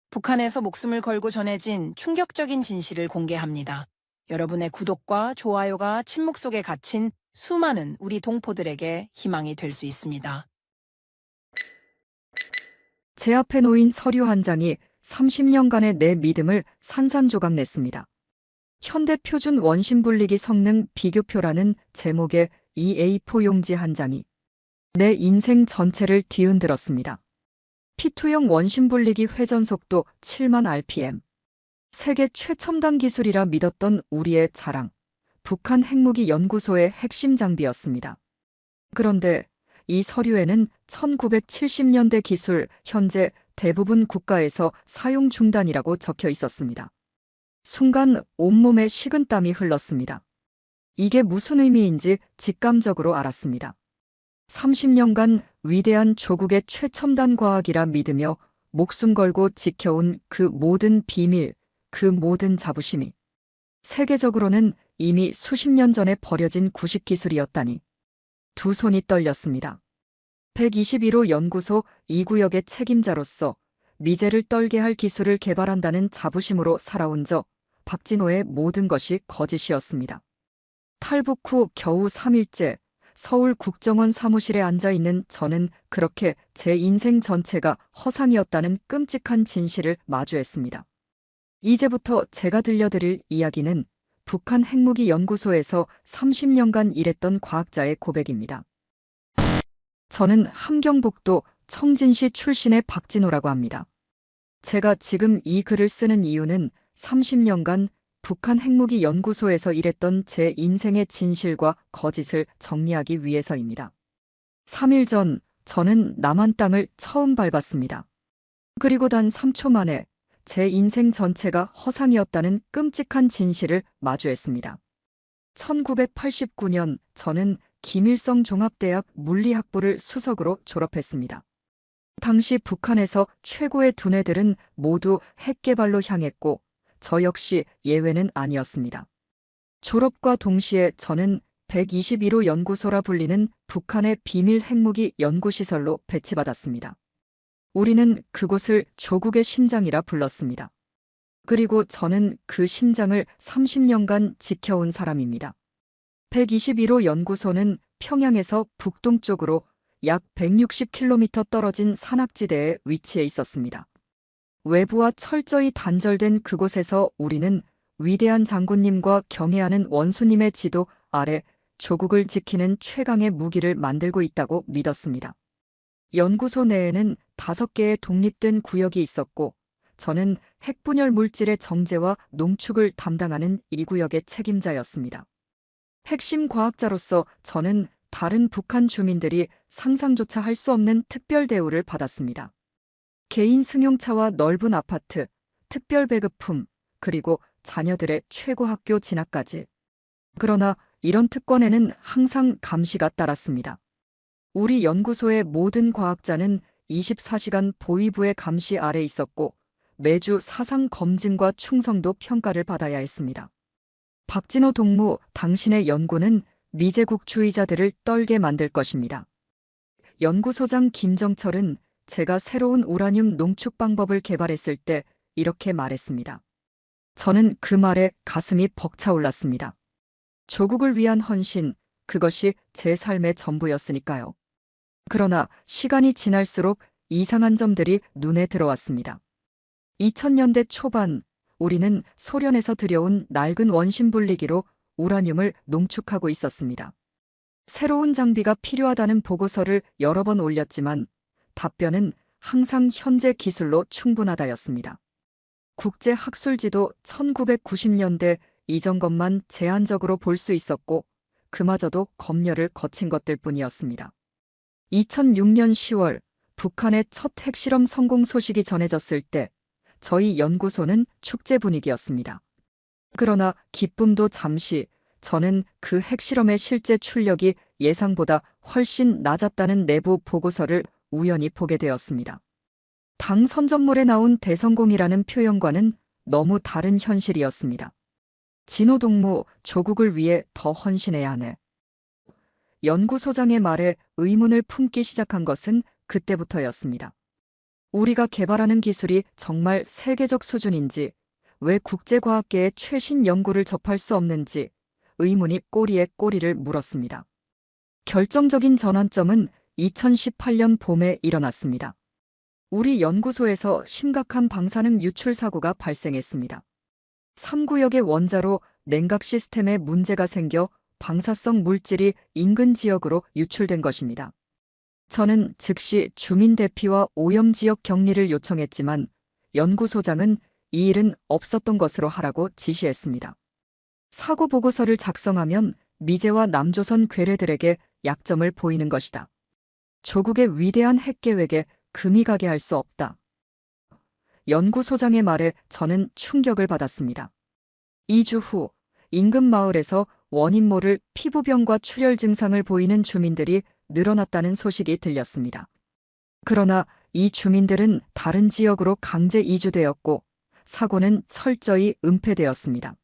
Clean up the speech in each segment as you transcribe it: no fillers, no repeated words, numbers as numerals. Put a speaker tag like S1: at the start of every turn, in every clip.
S1: 북한에서 목숨을 걸고 전해진 충격적인 진실을 공개합니다. 여러분의 구독과 좋아요가 침묵 속에 갇힌 수많은 우리 동포들에게 희망이 될 수 있습니다.
S2: 제 앞에 놓인 서류 한 장이 30년간의 내 믿음을 산산조각 냈습니다. 현대표준 원심분리기 성능 비교표라는 제목의 이 A4 용지 한 장이 내 인생 전체를 뒤흔들었습니다. P2형 원심분리기 회전속도 7만 rpm. 세계 최첨단 기술이라 믿었던 우리의 자랑. 북한 핵무기 연구소의 핵심 장비였습니다. 그런데 이 서류에는 1970년대 기술, 현재 대부분 국가에서 사용 중단이라고 적혀 있었습니다. 순간 온몸에 식은땀이 흘렀습니다. 이게 무슨 의미인지 직감적으로 알았습니다. 30년간 위대한 조국의 최첨단 과학이라 믿으며 목숨 걸고 지켜온 그 모든 비밀, 그 모든 자부심이 세계적으로는 이미 수십 년 전에 버려진 구식 기술이었다니 두 손이 떨렸습니다. 121호 연구소 2구역의 책임자로서 미제를 떨게 할 기술을 개발한다는 자부심으로 살아온 저 박진호의 모든 것이 거짓이었습니다. 탈북 후 겨우 3일째 서울 국정원 사무실에 앉아 있는 저는 그렇게 제 인생 전체가 허상이었다는 끔찍한 진실을 마주했습니다. 이제부터 제가 들려드릴 이야기는 북한 핵무기 연구소에서 30년간 일했던 과학자의 고백입니다. 저는 함경북도 청진시 출신의 박진호라고 합니다. 제가 지금 이 글을 쓰는 이유는 30년간 북한 핵무기 연구소에서 일했던 제 인생의 진실과 거짓을 정리하기 위해서입니다. 3일 전 저는 남한 땅을 처음 밟았습니다. 그리고 단 3초 만에 제 인생 전체가 허상이었다는 끔찍한 진실을 마주했습니다. 1989년 저는 김일성 종합대학 물리학부를 수석으로 졸업했습니다. 당시 북한에서 최고의 두뇌들은 모두 핵 개발로 향했고 저 역시 예외는 아니었습니다. 졸업과 동시에 저는 121호 연구소라 불리는 북한의 비밀 핵무기 연구시설로 배치받았습니다. 우리는 그곳을 조국의 심장이라 불렀습니다. 그리고 저는 그 심장을 30년간 지켜온 사람입니다. 121호 연구소는 평양에서 북동쪽으로 약 160km 떨어진 산악지대에 위치해 있었습니다. 외부와 철저히 단절된 그곳에서 우리는 위대한 장군님과 경애하는 원수님의 지도 아래 조국을 지키는 최강의 무기를 만들고 있다고 믿었습니다. 연구소 내에는 5개의 독립된 구역이 있었고 저는 핵분열 물질의 정제와 농축을 담당하는 이 구역의 책임자였습니다. 핵심 과학자로서 저는 다른 북한 주민들이 상상조차 할 수 없는 특별 대우를 받았습니다. 개인 승용차와 넓은 아파트, 특별 배급품, 그리고 자녀들의 최고 학교 진학까지. 그러나 이런 특권에는 항상 감시가 따랐습니다. 우리 연구소의 모든 과학자는 24시간 보위부의 감시 아래 있었고 매주 사상 검증과 충성도 평가를 받아야 했습니다. 박진호 동무, 당신의 연구는 미제국주의자들을 떨게 만들 것입니다. 연구소장 김정철은 제가 새로운 우라늄 농축 방법을 개발했을 때 이렇게 말했습니다. 저는 그 말에 가슴이 벅차올랐습니다. 조국을 위한 헌신, 그것이 제 삶의 전부였으니까요. 그러나 시간이 지날수록 이상한 점들이 눈에 들어왔습니다. 2000년대 초반 우리는 소련에서 들여온 낡은 원심분리기로 우라늄을 농축하고 있었습니다. 새로운 장비가 필요하다는 보고서를 여러 번 올렸지만 답변은 항상 현재 기술로 충분하다였습니다. 국제학술지도 1990년대 이전 것만 제한적으로 볼 수 있었고 그마저도 검열을 거친 것들 뿐이었습니다. 2006년 10월 북한의 첫 핵실험 성공 소식이 전해졌을 때 저희 연구소는 축제 분위기였습니다. 그러나 기쁨도 잠시 저는 그 핵실험의 실제 출력이 예상보다 훨씬 낮았다는 내부 보고서를 우연히 보게 되었습니다. 당 선전물에 나온 대성공이라는 표현과는 너무 다른 현실이었습니다. 진호 동무, 조국을 위해 더 헌신해야 하네. 연구소장의 말에 의문을 품기 시작한 것은 그때부터였습니다. 우리가 개발하는 기술이 정말 세계적 수준인지, 왜 국제과학계의 최신 연구를 접할 수 없는지 의문이 꼬리에 꼬리를 물었습니다. 결정적인 전환점은 2018년 봄에 일어났습니다. 우리 연구소에서 심각한 방사능 유출 사고가 발생했습니다. 3구역의 원자로 냉각 시스템에 문제가 생겨 방사성 물질이 인근 지역으로 유출된 것입니다. 저는 즉시 주민 대피와 오염 지역 격리를 요청했지만 연구소장은 이 일은 없었던 것으로 하라고 지시했습니다. 사고 보고서를 작성하면 미제와 남조선 괴뢰들에게 약점을 보이는 것이다. 조국의 위대한 핵 계획에 금이 가게 할 수 없다. 연구소장의 말에 저는 충격을 받았습니다. 2주 후 인근 마을에서 원인 모를 피부병과 출혈 증상을 보이는 주민들이 늘어났다는 소식이 들렸습니다. 그러나 이 주민들은 다른 지역으로 강제 이주되었고 사고는 철저히 은폐되었습니다.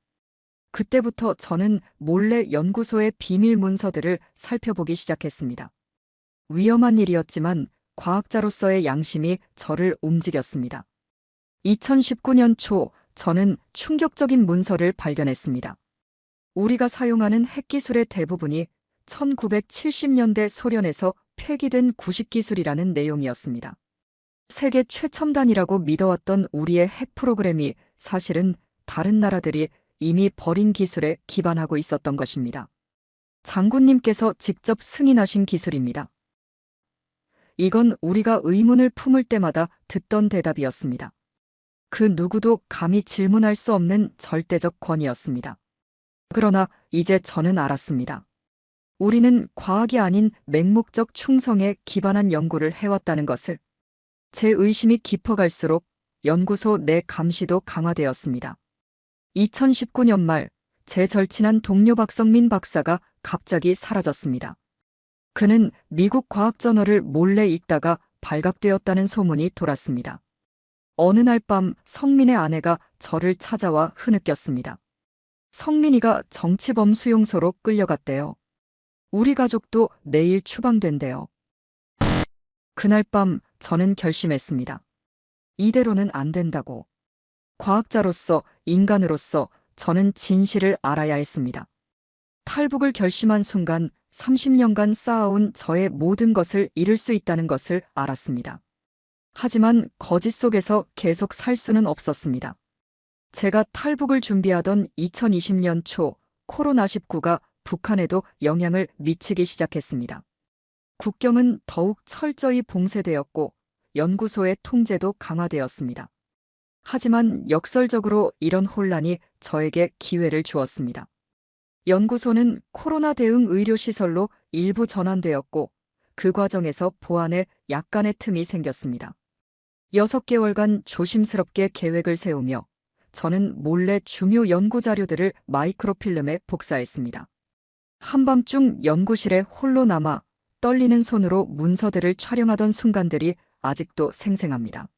S2: 그때부터 저는 몰래 연구소의 비밀 문서들을 살펴보기 시작했습니다. 위험한 일이었지만 과학자로서의 양심이 저를 움직였습니다. 2019년 초 저는 충격적인 문서를 발견했습니다. 우리가 사용하는 핵기술의 대부분이 1970년대 소련에서 폐기된 구식기술이라는 내용이었습니다. 세계 최첨단이라고 믿어왔던 우리의 핵 프로그램이 사실은 다른 나라들이 이미 버린 기술에 기반하고 있었던 것입니다. 장군님께서 직접 승인하신 기술입니다. 이건 우리가 의문을 품을 때마다 듣던 대답이었습니다. 그 누구도 감히 질문할 수 없는 절대적 권위였습니다. 그러나 이제 저는 알았습니다. 우리는 과학이 아닌 맹목적 충성에 기반한 연구를 해왔다는 것을. 제 의심이 깊어갈수록 연구소 내 감시도 강화되었습니다. 2019년 말 제 절친한 동료 박성민 박사가 갑자기 사라졌습니다. 그는 미국 과학저널을 몰래 읽다가 발각되었다는 소문이 돌았습니다. 어느 날 밤 성민의 아내가 저를 찾아와 흐느꼈습니다. 성민이가 정치범 수용소로 끌려갔대요. 우리 가족도 내일 추방된대요. 그날 밤 저는 결심했습니다. 이대로는 안 된다고. 과학자로서, 인간으로서 저는 진실을 알아야 했습니다. 탈북을 결심한 순간 30년간 쌓아온 저의 모든 것을 잃을 수 있다는 것을 알았습니다. 하지만 거짓 속에서 계속 살 수는 없었습니다. 제가 탈북을 준비하던 2020년 초 코로나19가 북한에도 영향을 미치기 시작했습니다. 국경은 더욱 철저히 봉쇄되었고 연구소의 통제도 강화되었습니다. 하지만 역설적으로 이런 혼란이 저에게 기회를 주었습니다. 연구소는 코로나 대응 의료시설로 일부 전환되었고 그 과정에서 보안에 약간의 틈이 생겼습니다. 6개월간 조심스럽게 계획을 세우며 저는 몰래 중요 연구 자료들을 마이크로필름에 복사했습니다. 한밤중 연구실에 홀로 남아 떨리는 손으로 문서들을 촬영하던 순간들이 아직도 생생합니다.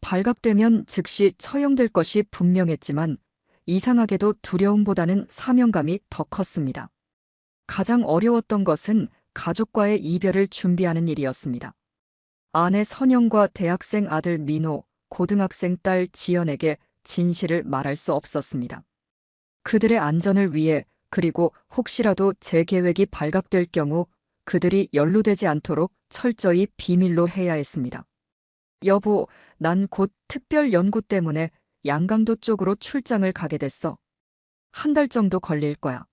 S2: 발각되면 즉시 처형될 것이 분명했지만 이상하게도 두려움보다는 사명감이 더 컸습니다. 가장 어려웠던 것은 가족과의 이별을 준비하는 일이었습니다. 아내 선영과 대학생 아들 민호, 고등학생 딸 지연에게 진실을 말할 수 없었습니다. 그들의 안전을 위해 그리고 혹시라도 제 계획이 발각될 경우 그들이 연루되지 않도록 철저히 비밀로 해야 했습니다. 여보, 난 곧 특별 연구 때문에 양강도 쪽으로 출장을 가게 됐어. 한 달 정도 걸릴 거야.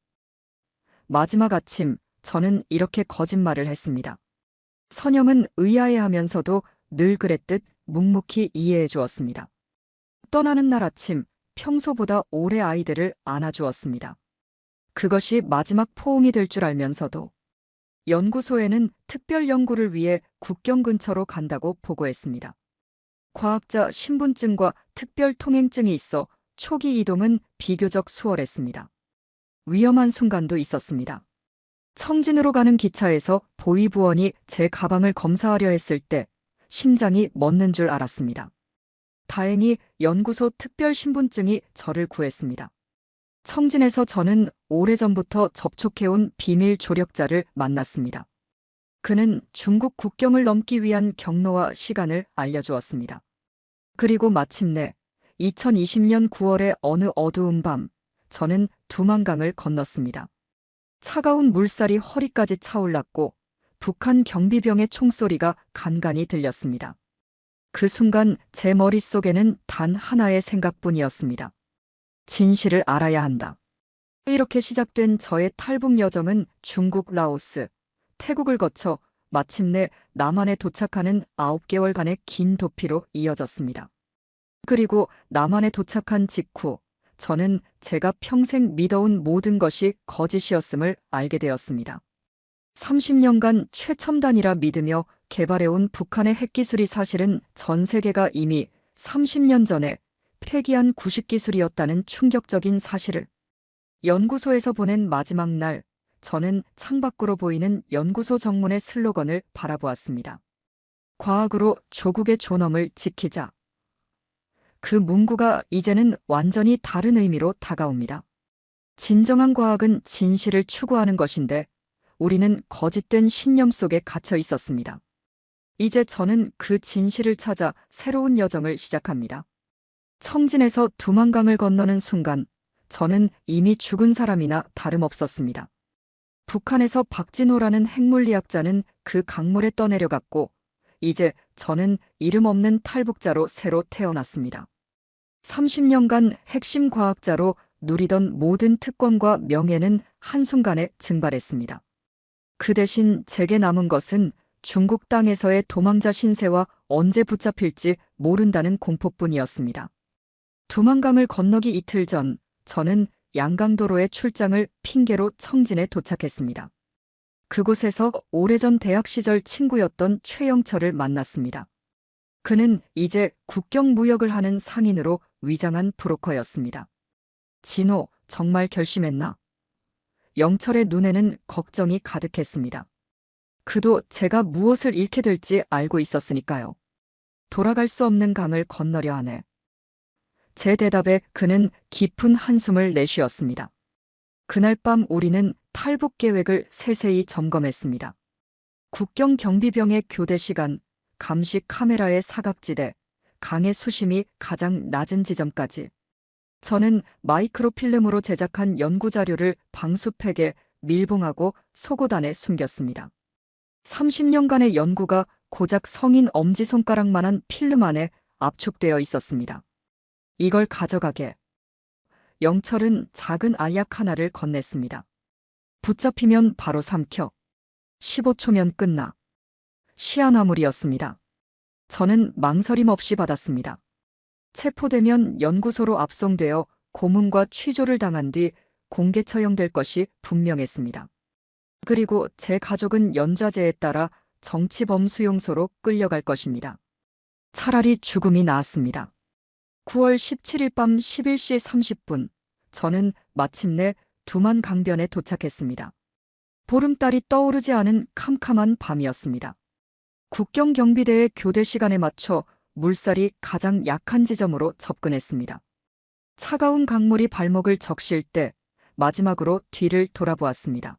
S2: 마지막 아침, 저는 이렇게 거짓말을 했습니다. 선영은 의아해하면서도 늘 그랬듯 묵묵히 이해해 주었습니다. 떠나는 날 아침, 평소보다 오래 아이들을 안아주었습니다. 그것이 마지막 포옹이 될 줄 알면서도 연구소에는 특별 연구를 위해 국경 근처로 간다고 보고했습니다. 과학자 신분증과 특별 통행증이 있어 초기 이동은 비교적 수월했습니다. 위험한 순간도 있었습니다. 청진으로 가는 기차에서 보위부원이 제 가방을 검사하려 했을 때 심장이 멎는 줄 알았습니다. 다행히 연구소 특별 신분증이 저를 구했습니다. 청진에서 저는 오래전부터 접촉해온 비밀 조력자를 만났습니다. 그는 중국 국경을 넘기 위한 경로와 시간을 알려주었습니다. 그리고 마침내 2020년 9월의 어느 어두운 밤, 저는 두만강을 건넜습니다. 차가운 물살이 허리까지 차올랐고 북한 경비병의 총소리가 간간히 들렸습니다. 그 순간 제 머릿속에는 단 하나의 생각뿐이었습니다. 진실을 알아야 한다. 이렇게 시작된 저의 탈북 여정은 중국, 라오스, 태국을 거쳐 마침내 남한에 도착하는 9개월간의 긴 도피로 이어졌습니다. 그리고 남한에 도착한 직후 저는 제가 평생 믿어온 모든 것이 거짓이었음을 알게 되었습니다. 30년간 최첨단이라 믿으며 개발해온 북한의 핵기술이 사실은 전 세계가 이미 30년 전에 폐기한 구식기술이었다는 충격적인 사실을. 연구소에서 보낸 마지막 날, 저는 창밖으로 보이는 연구소 정문의 슬로건을 바라보았습니다. 과학으로 조국의 존엄을 지키자. 그 문구가 이제는 완전히 다른 의미로 다가옵니다. 진정한 과학은 진실을 추구하는 것인데 우리는 거짓된 신념 속에 갇혀 있었습니다. 이제 저는 그 진실을 찾아 새로운 여정을 시작합니다. 청진에서 두만강을 건너는 순간 저는 이미 죽은 사람이나 다름없었습니다. 북한에서 박진호라는 핵물리학자는 그 강물에 떠내려갔고 이제 저는 이름 없는 탈북자로 새로 태어났습니다. 30년간 핵심 과학자로 누리던 모든 특권과 명예는 한순간에 증발했습니다. 그 대신 제게 남은 것은 중국 땅에서의 도망자 신세와 언제 붙잡힐지 모른다는 공포뿐이었습니다. 두만강을 건너기 이틀 전 저는 양강도로의 출장을 핑계로 청진에 도착했습니다. 그곳에서 오래전 대학 시절 친구였던 최영철을 만났습니다. 그는 이제 국경 무역을 하는 상인으로 위장한 브로커였습니다. 진호, 정말 결심했나? 영철의 눈에는 걱정이 가득했습니다. 그도 제가 무엇을 잃게 될지 알고 있었으니까요. 돌아갈 수 없는 강을 건너려 하네. 제 대답에 그는 깊은 한숨을 내쉬었습니다. 그날 밤 우리는 탈북 계획을 세세히 점검했습니다. 국경 경비병의 교대 시간, 감시 카메라의 사각지대, 강의 수심이 가장 낮은 지점까지. 저는 마이크로필름으로 제작한 연구자료를 방수팩에 밀봉하고 속옷 안에 숨겼습니다. 30년간의 연구가 고작 성인 엄지손가락만한 필름 안에 압축되어 있었습니다. 이걸 가져가게. 영철은 작은 알약 하나를 건넸습니다. 붙잡히면 바로 삼켜. 15초면 끝나. 시아나물이었습니다. 저는 망설임 없이 받았습니다. 체포되면 연구소로 압송되어 고문과 취조를 당한 뒤 공개 처형될 것이 분명했습니다. 그리고 제 가족은 연좌제에 따라 정치범수용소로 끌려갈 것입니다. 차라리 죽음이 나았습니다. 9월 17일 밤 11시 30분, 저는 마침내 두만 강변에 도착했습니다. 보름달이 떠오르지 않은 캄캄한 밤이었습니다. 국경경비대의 교대 시간에 맞춰 물살이 가장 약한 지점으로 접근했습니다. 차가운 강물이 발목을 적실 때 마지막으로 뒤를 돌아보았습니다.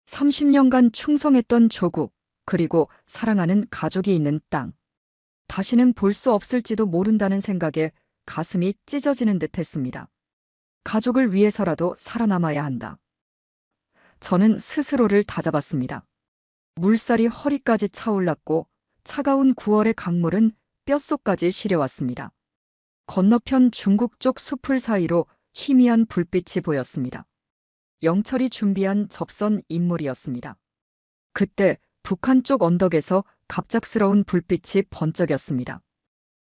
S2: 30년간 충성했던 조국, 그리고 사랑하는 가족이 있는 땅. 다시는 볼 수 없을지도 모른다는 생각에 가슴이 찢어지는 듯 했습니다. 가족을 위해서라도 살아남아야 한다. 저는 스스로를 다잡았습니다. 물살이 허리까지 차올랐고 차가운 9월의 강물은 뼛속까지 시려왔습니다. 건너편 중국 쪽 숲을 사이로 희미한 불빛이 보였습니다. 영철이 준비한 접선 인물이었습니다. 그때 북한 쪽 언덕에서 갑작스러운 불빛이 번쩍였습니다.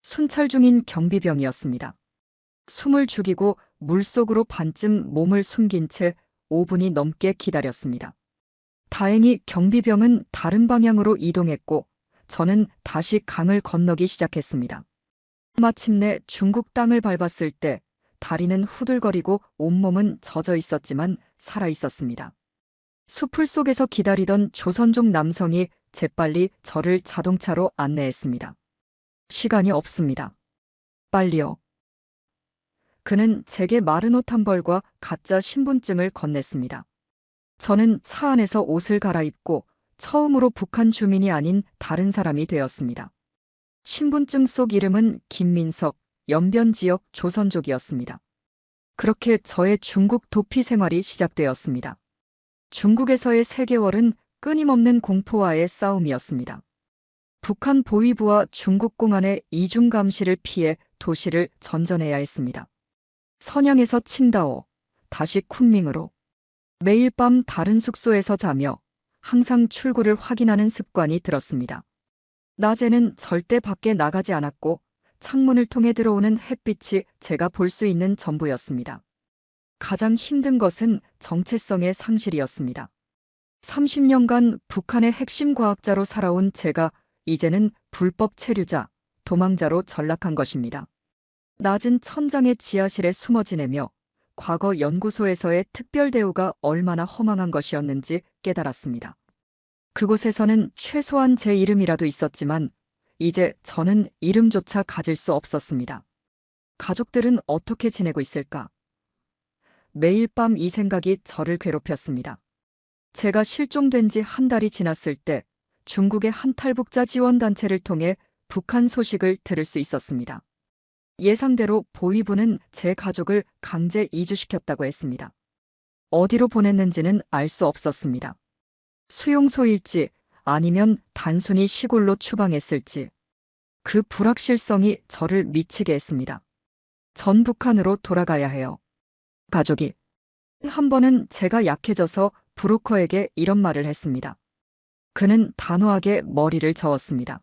S2: 순찰 중인 경비병이었습니다. 숨을 죽이고 물속으로 반쯤 몸을 숨긴 채 5분이 넘게 기다렸습니다. 다행히 경비병은 다른 방향으로 이동했고 저는 다시 강을 건너기 시작했습니다. 마침내 중국 땅을 밟았을 때 다리는 후들거리고 온몸은 젖어 있었지만 살아 있었습니다. 수풀 속에서 기다리던 조선족 남성이 재빨리 저를 자동차로 안내했습니다. 시간이 없습니다. 빨리요. 그는 제게 마른 옷 한 벌과 가짜 신분증을 건넸습니다. 저는 차 안에서 옷을 갈아입고 처음으로 북한 주민이 아닌 다른 사람이 되었습니다. 신분증 속 이름은 김민석, 연변 지역 조선족이었습니다. 그렇게 저의 중국 도피 생활이 시작되었습니다. 중국에서의 3개월은 끊임없는 공포와의 싸움이었습니다. 북한 보위부와 중국 공안의 이중 감시를 피해 도시를 전전해야 했습니다. 선양에서 칭다오, 다시 쿤밍으로. 매일 밤 다른 숙소에서 자며 항상 출구를 확인하는 습관이 들었습니다. 낮에는 절대 밖에 나가지 않았고 창문을 통해 들어오는 햇빛이 제가 볼 수 있는 전부였습니다. 가장 힘든 것은 정체성의 상실이었습니다. 30년간 북한의 핵심 과학자로 살아온 제가 이제는 불법 체류자, 도망자로 전락한 것입니다. 낮은 천장의 지하실에 숨어 지내며 과거 연구소에서의 특별 대우가 얼마나 허망한 것이었는지 깨달았습니다. 그곳에서는 최소한 제 이름이라도 있었지만 이제 저는 이름조차 가질 수 없었습니다. 가족들은 어떻게 지내고 있을까? 매일 밤 이 생각이 저를 괴롭혔습니다. 제가 실종된 지 한 달이 지났을 때 중국의 한 탈북자 지원단체를 통해 북한 소식을 들을 수 있었습니다. 예상대로 보위부는 제 가족을 강제 이주시켰다고 했습니다. 어디로 보냈는지는 알 수 없었습니다. 수용소일지 아니면 단순히 시골로 추방했을지. 그 불확실성이 저를 미치게 했습니다. 전 북한으로 돌아가야 해요. 가족이. 한 번은 제가 약해져서 브로커에게 이런 말을 했습니다. 그는 단호하게 머리를 저었습니다.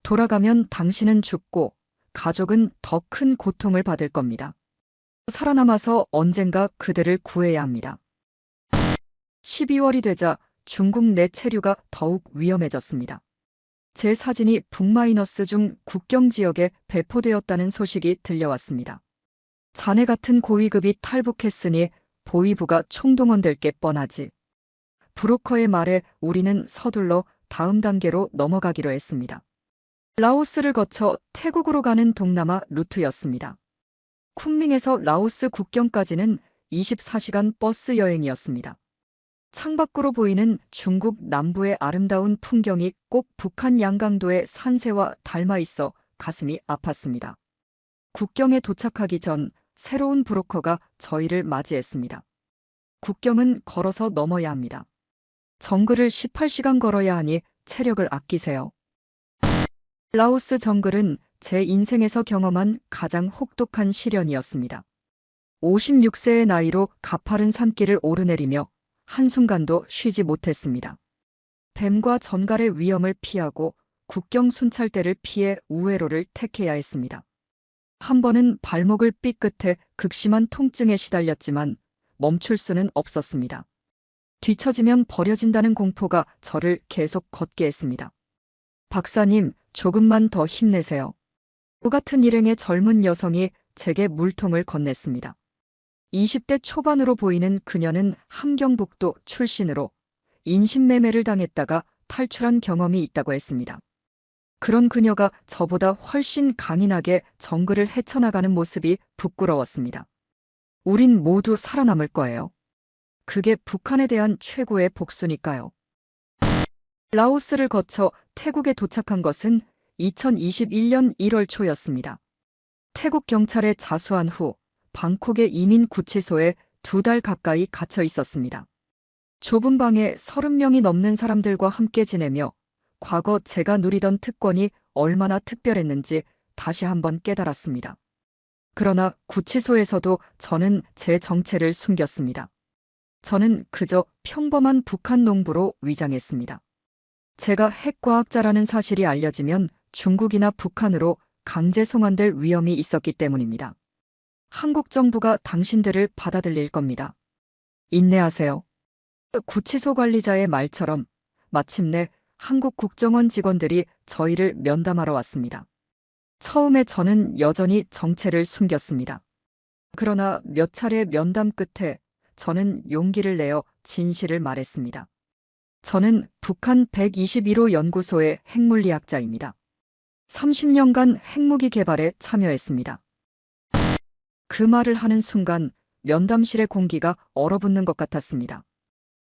S2: 돌아가면 당신은 죽고 가족은 더 큰 고통을 받을 겁니다. 살아남아서 언젠가 그들을 구해야 합니다. 12월이 되자 중국 내 체류가 더욱 위험해졌습니다. 제 사진이 북마이너스 중 국경 지역에 배포되었다는 소식이 들려왔습니다. 자네 같은 고위급이 탈북했으니 보위부가 총동원될 게 뻔하지. 브로커의 말에 우리는 서둘러 다음 단계로 넘어가기로 했습니다. 라오스를 거쳐 태국으로 가는 동남아 루트였습니다. 쿤밍에서 라오스 국경까지는 24시간 버스 여행이었습니다. 창밖으로 보이는 중국 남부의 아름다운 풍경이 꼭 북한 양강도의 산세와 닮아 있어 가슴이 아팠습니다. 국경에 도착하기 전 새로운 브로커가 저희를 맞이했습니다. 국경은 걸어서 넘어야 합니다. 정글을 18시간 걸어야 하니 체력을 아끼세요. 라오스 정글은 제 인생에서 경험한 가장 혹독한 시련이었습니다. 56세의 나이로 가파른 산길을 오르내리며 한순간도 쉬지 못했습니다. 뱀과 전갈의 위험을 피하고 국경 순찰대를 피해 우회로를 택해야 했습니다. 한 번은 발목을 삐끗해 극심한 통증에 시달렸지만 멈출 수는 없었습니다. 뒤처지면 버려진다는 공포가 저를 계속 걷게 했습니다. 박사님, 조금만 더 힘내세요. 그 같은 일행의 젊은 여성이 제게 물통을 건넸습니다. 20대 초반으로 보이는 그녀는 함경북도 출신으로 인신매매를 당했다가 탈출한 경험이 있다고 했습니다. 그런 그녀가 저보다 훨씬 강인하게 정글을 헤쳐나가는 모습이 부끄러웠습니다. 우린 모두 살아남을 거예요. 그게 북한에 대한 최고의 복수니까요. 라오스를 거쳐 태국에 도착한 것은 2021년 1월 초였습니다. 태국 경찰에 자수한 후 방콕의 이민 구치소에 2달 가까이 갇혀 있었습니다. 좁은 방에 30명이 넘는 사람들과 함께 지내며 과거 제가 누리던 특권이 얼마나 특별했는지 다시 한번 깨달았습니다. 그러나 구치소에서도 저는 제 정체를 숨겼습니다. 저는 그저 평범한 북한 농부로 위장했습니다. 제가 핵과학자라는 사실이 알려지면 중국이나 북한으로 강제 송환될 위험이 있었기 때문입니다. 한국 정부가 당신들을 받아들일 겁니다. 인내하세요. 구치소 관리자의 말처럼 마침내 한국 국정원 직원들이 저희를 면담하러 왔습니다. 처음에 저는 여전히 정체를 숨겼습니다. 그러나 몇 차례 면담 끝에 저는 용기를 내어 진실을 말했습니다. 저는 북한 121호 연구소의 핵물리학자입니다. 30년간 핵무기 개발에 참여했습니다. 그 말을 하는 순간 면담실의 공기가 얼어붙는 것 같았습니다.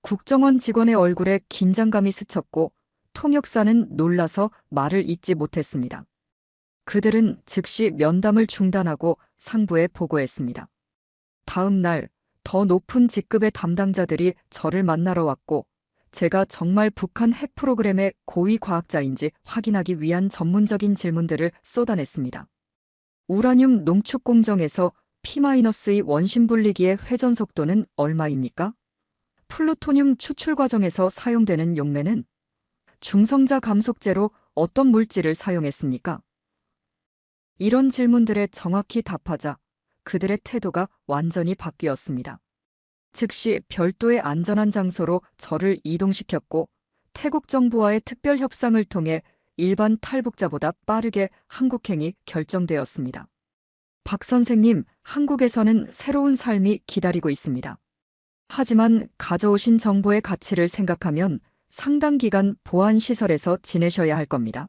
S2: 국정원 직원의 얼굴에 긴장감이 스쳤고 통역사는 놀라서 말을 잇지 못했습니다. 그들은 즉시 면담을 중단하고 상부에 보고했습니다. 다음 날 더 높은 직급의 담당자들이 저를 만나러 왔고 제가 정말 북한 핵 프로그램의 고위 과학자인지 확인하기 위한 전문적인 질문들을 쏟아냈습니다. 우라늄 농축 공정에서 P-의 원심 분리기의 회전 속도는 얼마입니까? 플루토늄 추출 과정에서 사용되는 용매는 중성자 감속제로 어떤 물질을 사용했습니까? 이런 질문들에 정확히 답하자 그들의 태도가 완전히 바뀌었습니다. 즉시 별도의 안전한 장소로 저를 이동시켰고 태국 정부와의 특별 협상을 통해 일반 탈북자보다 빠르게 한국행이 결정되었습니다. 박 선생님, 한국에서는 새로운 삶이 기다리고 있습니다. 하지만 가져오신 정보의 가치를 생각하면 상당 기간 보안시설에서 지내셔야 할 겁니다.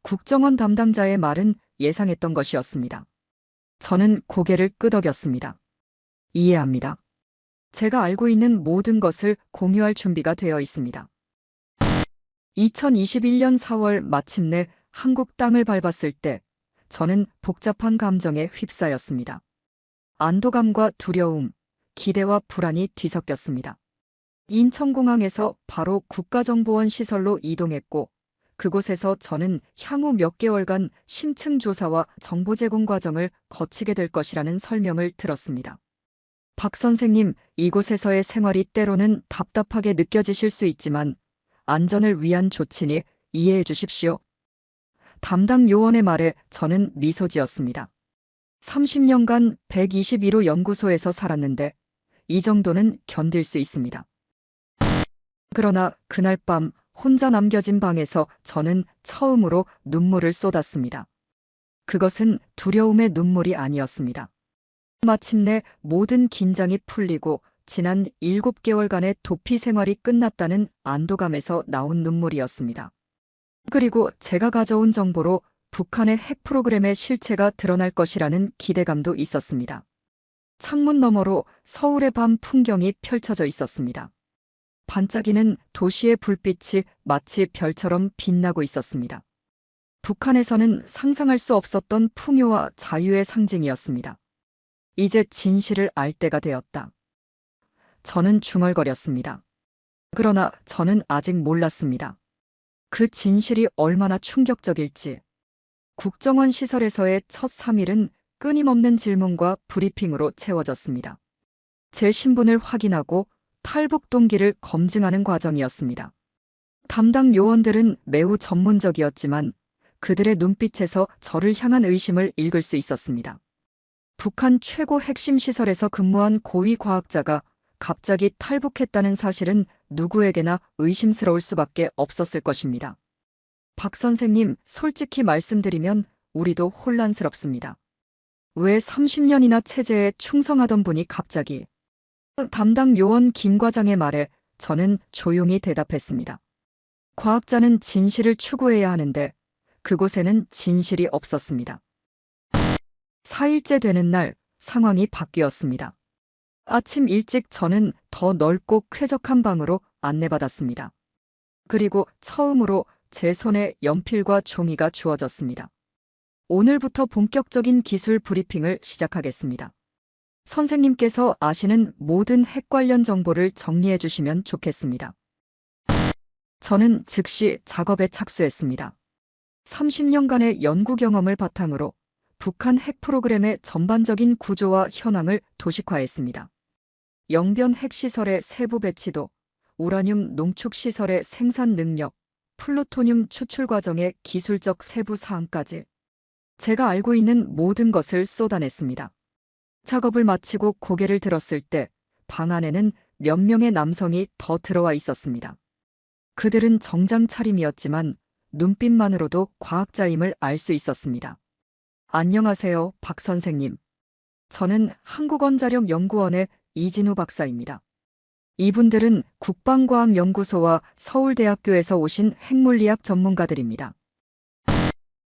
S2: 국정원 담당자의 말은 예상했던 것이었습니다. 저는 고개를 끄덕였습니다. 이해합니다. 제가 알고 있는 모든 것을 공유할 준비가 되어 있습니다. 2021년 4월 마침내 한국 땅을 밟았을 때 저는 복잡한 감정에 휩싸였습니다. 안도감과 두려움, 기대와 불안이 뒤섞였습니다. 인천공항에서 바로 국가정보원 시설로 이동했고 그곳에서 저는 향후 몇 개월간 심층 조사와 정보 제공 과정을 거치게 될 것이라는 설명을 들었습니다. 박 선생님, 이곳에서의 생활이 때로는 답답하게 느껴지실 수 있지만 안전을 위한 조치니 이해해 주십시오. 담당 요원의 말에 저는 미소 지었습니다. 30년간 121호 연구소에서 살았는데 이 정도는 견딜 수 있습니다. 그러나 그날 밤 혼자 남겨진 방에서 저는 처음으로 눈물을 쏟았습니다. 그것은 두려움의 눈물이 아니었습니다. 마침내 모든 긴장이 풀리고 지난 7개월간의 도피 생활이 끝났다는 안도감에서 나온 눈물이었습니다. 그리고 제가 가져온 정보로 북한의 핵 프로그램의 실체가 드러날 것이라는 기대감도 있었습니다. 창문 너머로 서울의 밤 풍경이 펼쳐져 있었습니다. 반짝이는 도시의 불빛이 마치 별처럼 빛나고 있었습니다. 북한에서는 상상할 수 없었던 풍요와 자유의 상징이었습니다. 이제 진실을 알 때가 되었다. 저는 중얼거렸습니다. 그러나 저는 아직 몰랐습니다. 그 진실이 얼마나 충격적일지. 국정원 시설에서의 첫 3일은 끊임없는 질문과 브리핑으로 채워졌습니다. 제 신분을 확인하고 탈북 동기를 검증하는 과정이었습니다. 담당 요원들은 매우 전문적이었지만 그들의 눈빛에서 저를 향한 의심을 읽을 수 있었습니다. 북한 최고 핵심 시설에서 근무한 고위 과학자가 갑자기 탈북했다는 사실은 누구에게나 의심스러울 수밖에 없었을 것입니다. 박 선생님, 솔직히 말씀드리면 우리도 혼란스럽습니다. 왜 30년이나 체제에 충성하던 분이 갑자기... 담당 요원 김 과장의 말에 저는 조용히 대답했습니다. 과학자는 진실을 추구해야 하는데 그곳에는 진실이 없었습니다. 4일째 되는 날 상황이 바뀌었습니다. 아침 일찍 저는 더 넓고 쾌적한 방으로 안내받았습니다. 그리고 처음으로 제 손에 연필과 종이가 주어졌습니다. 오늘부터 본격적인 기술 브리핑을 시작하겠습니다. 선생님께서 아시는 모든 핵 관련 정보를 정리해 주시면 좋겠습니다. 저는 즉시 작업에 착수했습니다. 30년간의 연구 경험을 바탕으로 북한 핵 프로그램의 전반적인 구조와 현황을 도식화했습니다. 영변 핵시설의 세부 배치도, 우라늄 농축 시설의 생산 능력, 플루토늄 추출 과정의 기술적 세부 사항까지 제가 알고 있는 모든 것을 쏟아냈습니다. 작업을 마치고 고개를 들었을 때 방 안에는 몇 명의 남성이 더 들어와 있었습니다. 그들은 정장 차림이었지만 눈빛만으로도 과학자임을 알 수 있었습니다. 안녕하세요, 박 선생님. 저는 한국원자력연구원의 이진우 박사입니다. 이분들은 국방과학연구소와 서울대학교에서 오신 핵물리학 전문가들입니다.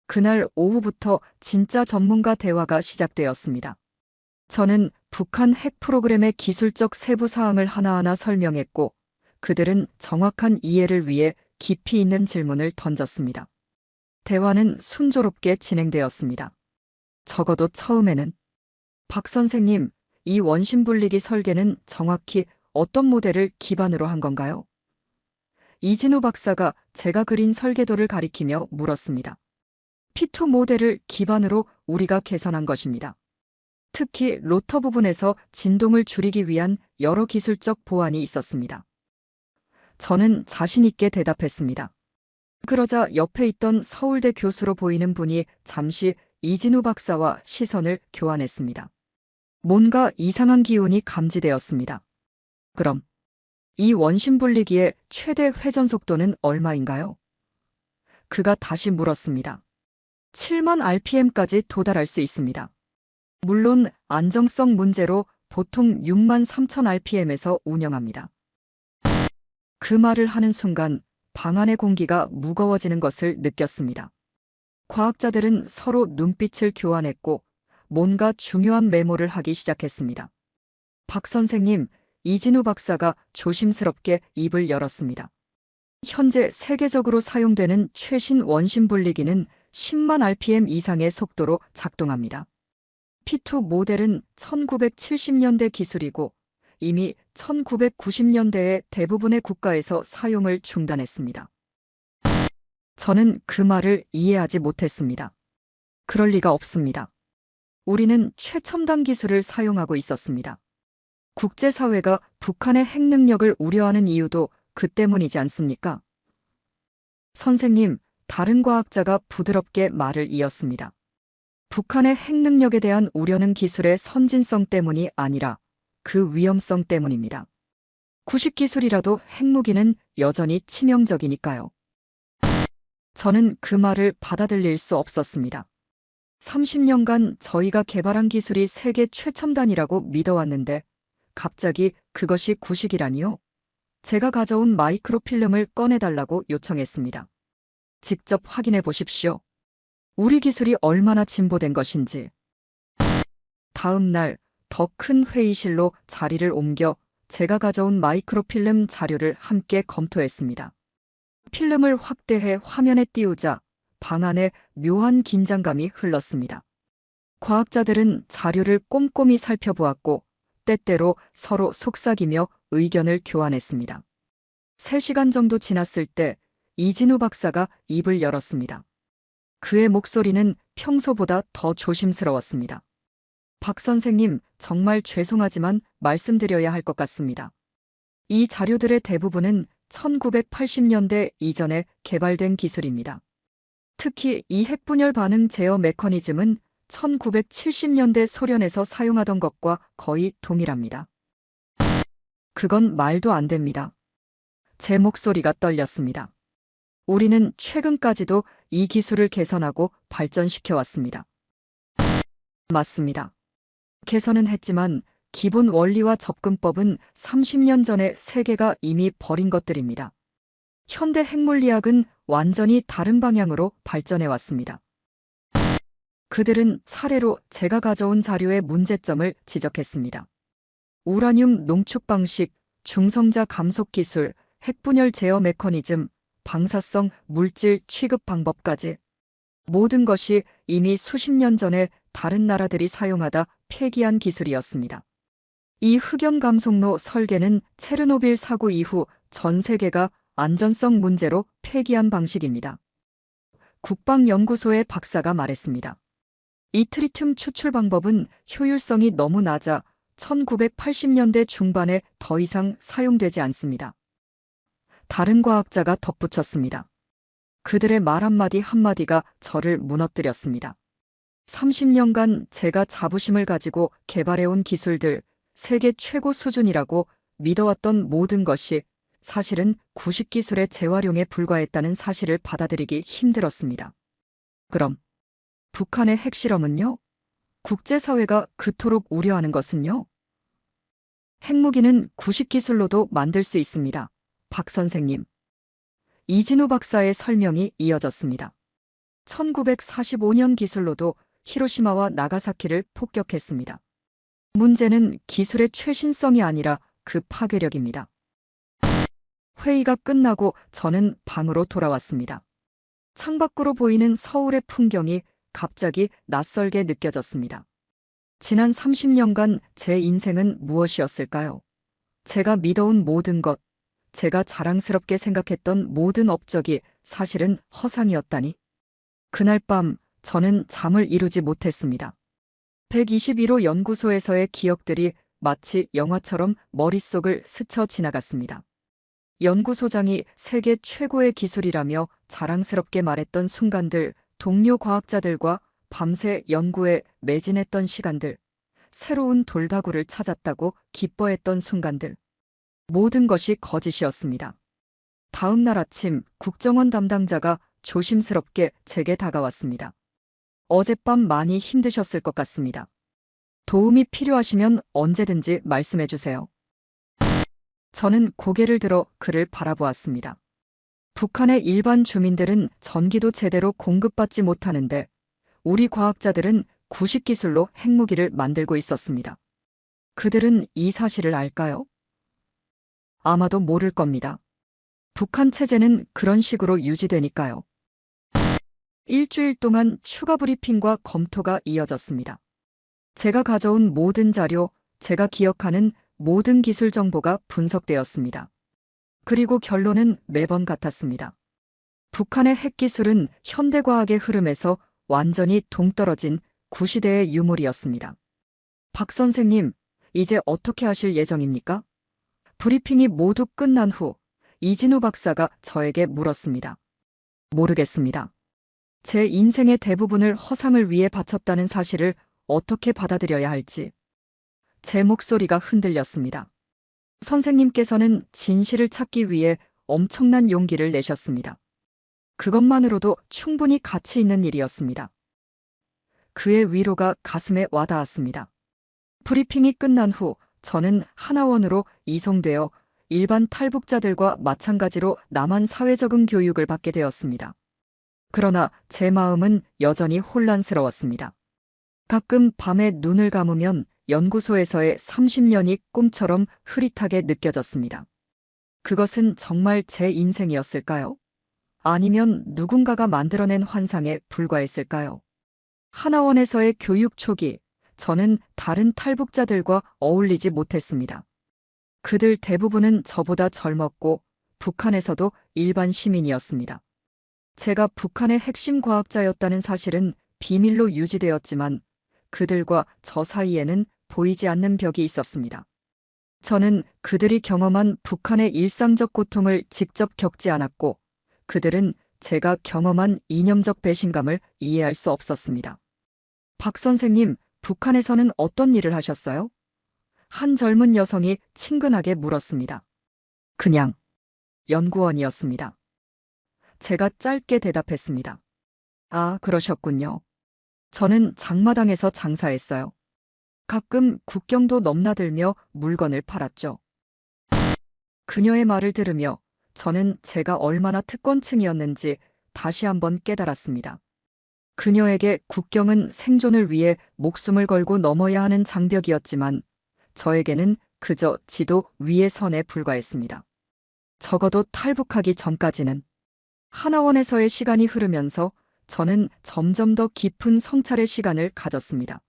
S2: 그날 오후부터 진짜 전문가 대화가 시작되었습니다. 저는 북한 핵 프로그램의 기술적 세부 사항을 하나하나 설명했고, 그들은 정확한 이해를 위해 깊이 있는 질문을 던졌습니다. 대화는 순조롭게 진행되었습니다. 적어도 처음에는 박 선생님, 이 원심 분리기 설계는 정확히 어떤 모델을 기반으로 한 건가요? 이진우 박사가 제가 그린 설계도를 가리키며 물었습니다. P2 모델을 기반으로 우리가 개선한 것입니다. 특히 로터 부분에서 진동을 줄이기 위한 여러 기술적 보완이 있었습니다. 저는 자신 있게 대답했습니다. 그러자 옆에 있던 서울대 교수로 보이는 분이 잠시 이진우 박사와 시선을 교환했습니다. 뭔가 이상한 기운이 감지되었습니다. 그럼 이 원심 분리기의 최대 회전 속도는 얼마인가요? 그가 다시 물었습니다. 7만 rpm까지 도달할 수 있습니다. 물론 안정성 문제로 보통 6만 3천 rpm에서 운영합니다. 그 말을 하는 순간 방 안의 공기가 무거워지는 것을 느꼈습니다. 과학자들은 서로 눈빛을 교환했고 뭔가 중요한 메모를 하기 시작했습니다. 박 선생님, 이진우 박사가 조심스럽게 입을 열었습니다. 현재 세계적으로 사용되는 최신 원심 분리기는 10만 rpm 이상의 속도로 작동합니다. P2 모델은 1970년대 기술이고 이미 1990년대에 대부분의 국가에서 사용을 중단했습니다. 저는 그 말을 이해하지 못했습니다. 그럴 리가 없습니다. 우리는 최첨단 기술을 사용하고 있었습니다. 국제사회가 북한의 핵 능력을 우려하는 이유도 그 때문이지 않습니까? 선생님, 다른 과학자가 부드럽게 말을 이었습니다. 북한의 핵 능력에 대한 우려는 기술의 선진성 때문이 아니라 그 위험성 때문입니다. 구식 기술이라도 핵무기는 여전히 치명적이니까요. 저는 그 말을 받아들일 수 없었습니다. 30년간 저희가 개발한 기술이 세계 최첨단이라고 믿어왔는데 갑자기 그것이 구식이라니요? 제가 가져온 마이크로필름을 꺼내달라고 요청했습니다. 직접 확인해 보십시오. 우리 기술이 얼마나 진보된 것인지. 다음 날 더 큰 회의실로 자리를 옮겨 제가 가져온 마이크로필름 자료를 함께 검토했습니다. 필름을 확대해 화면에 띄우자 방 안에 묘한 긴장감이 흘렀습니다. 과학자들은 자료를 꼼꼼히 살펴보았고 때때로 서로 속삭이며 의견을 교환했습니다. 3시간 정도 지났을 때 이진우 박사가 입을 열었습니다. 그의 목소리는 평소보다 더 조심스러웠습니다. 박 선생님, 정말 죄송하지만 말씀드려야 할 것 같습니다. 이 자료들의 대부분은 1980년대 이전에 개발된 기술입니다. 특히 이 핵분열 반응 제어 메커니즘은 1970년대 소련에서 사용하던 것과 거의 동일합니다. 그건 말도 안 됩니다. 제 목소리가 떨렸습니다. 우리는 최근까지도 이 기술을 개선하고 발전시켜 왔습니다. 맞습니다. 개선은 했지만 기본 원리와 접근법은 30년 전에 세계가 이미 버린 것들입니다. 현대 핵물리학은 완전히 다른 방향으로 발전해 왔습니다. 그들은 차례로 제가 가져온 자료의 문제점을 지적했습니다. 우라늄 농축 방식, 중성자 감속 기술, 핵분열 제어 메커니즘, 방사성 물질 취급 방법까지 모든 것이 이미 수십 년 전에 다른 나라들이 사용하다 폐기한 기술이었습니다. 이 흑연 감속로 설계는 체르노빌 사고 이후 전 세계가 안전성 문제로 폐기한 방식입니다. 국방연구소의 박사가 말했습니다. 이 트리튬 추출 방법은 효율성이 너무 낮아 1980년대 중반에 더 이상 사용되지 않습니다. 다른 과학자가 덧붙였습니다. 그들의 말 한마디 한마디가 저를 무너뜨렸습니다. 30년간 제가 자부심을 가지고 개발해온 기술들, 세계 최고 수준이라고 믿어왔던 모든 것이 사실은 구식 기술의 재활용에 불과했다는 사실을 받아들이기 힘들었습니다. 그럼 북한의 핵실험은요? 국제사회가 그토록 우려하는 것은요? 핵무기는 구식 기술로도 만들 수 있습니다. 박 선생님. 이진우 박사의 설명이 이어졌습니다. 1945년 기술로도 히로시마와 나가사키를 폭격했습니다. 문제는 기술의 최신성이 아니라 그 파괴력입니다. 회의가 끝나고 저는 방으로 돌아왔습니다. 창밖으로 보이는 서울의 풍경이 갑자기 낯설게 느껴졌습니다. 지난 30년간 제 인생은 무엇이었을까요? 제가 믿어온 모든 것, 제가 자랑스럽게 생각했던 모든 업적이 사실은 허상이었다니. 그날 밤 저는 잠을 이루지 못했습니다. 121호 연구소에서의 기억들이 마치 영화처럼 머릿속을 스쳐 지나갔습니다. 연구소장이 세계 최고의 기술이라며 자랑스럽게 말했던 순간들, 동료 과학자들과 밤새 연구에 매진했던 시간들, 새로운 돌다구를 찾았다고 기뻐했던 순간들. 모든 것이 거짓이었습니다. 다음 날 아침 국정원 담당자가 조심스럽게 제게 다가왔습니다. 어젯밤 많이 힘드셨을 것 같습니다. 도움이 필요하시면 언제든지 말씀해 주세요. 저는 고개를 들어 그를 바라보았습니다. 북한의 일반 주민들은 전기도 제대로 공급받지 못하는데 우리 과학자들은 구식기술로 핵무기를 만들고 있었습니다. 그들은 이 사실을 알까요? 아마도 모를 겁니다. 북한 체제는 그런 식으로 유지되니까요. 일주일 동안 추가 브리핑과 검토가 이어졌습니다. 제가 가져온 모든 자료, 제가 기억하는 모든 기술 정보가 분석되었습니다. 그리고 결론은 매번 같았습니다. 북한의 핵기술은 현대과학의 흐름에서 완전히 동떨어진 구시대의 유물이었습니다. 박 선생님, 이제 어떻게 하실 예정입니까? 브리핑이 모두 끝난 후 이진우 박사가 저에게 물었습니다. 모르겠습니다. 제 인생의 대부분을 허상을 위해 바쳤다는 사실을 어떻게 받아들여야 할지. 제 목소리가 흔들렸습니다. 선생님께서는 진실을 찾기 위해 엄청난 용기를 내셨습니다. 그것만으로도 충분히 가치 있는 일이었습니다. 그의 위로가 가슴에 와닿았습니다. 브리핑이 끝난 후 저는 하나원으로 이송되어 일반 탈북자들과 마찬가지로 남한 사회적응 교육을 받게 되었습니다. 그러나 제 마음은 여전히 혼란스러웠습니다. 가끔 밤에 눈을 감으면 연구소에서의 30년이 꿈처럼 흐릿하게 느껴졌습니다. 그것은 정말 제 인생이었을까요? 아니면 누군가가 만들어낸 환상에 불과했을까요? 하나원에서의 교육 초기, 저는 다른 탈북자들과 어울리지 못했습니다. 그들 대부분은 저보다 젊었고 북한에서도 일반 시민이었습니다. 제가 북한의 핵심 과학자였다는 사실은 비밀로 유지되었지만 그들과 저 사이에는 보이지 않는 벽이 있었습니다. 저는 그들이 경험한 북한의 일상적 고통을 직접 겪지 않았고 그들은 제가 경험한 이념적 배신감을 이해할 수 없었습니다. 박 선생님, 북한에서는 어떤 일을 하셨어요? 한 젊은 여성이 친근하게 물었습니다. 그냥 연구원이었습니다. 제가 짧게 대답했습니다. 아, 그러셨군요. 저는 장마당에서 장사했어요. 가끔 국경도 넘나들며 물건을 팔았죠. 그녀의 말을 들으며 저는 제가 얼마나 특권층이었는지 다시 한번 깨달았습니다. 그녀에게 국경은 생존을 위해 목숨을 걸고 넘어야 하는 장벽이었지만 저에게는 그저 지도 위의 선에 불과했습니다. 적어도 탈북하기 전까지는. 하나원에서의 시간이 흐르면서 저는 점점 더 깊은 성찰의 시간을 가졌습니다.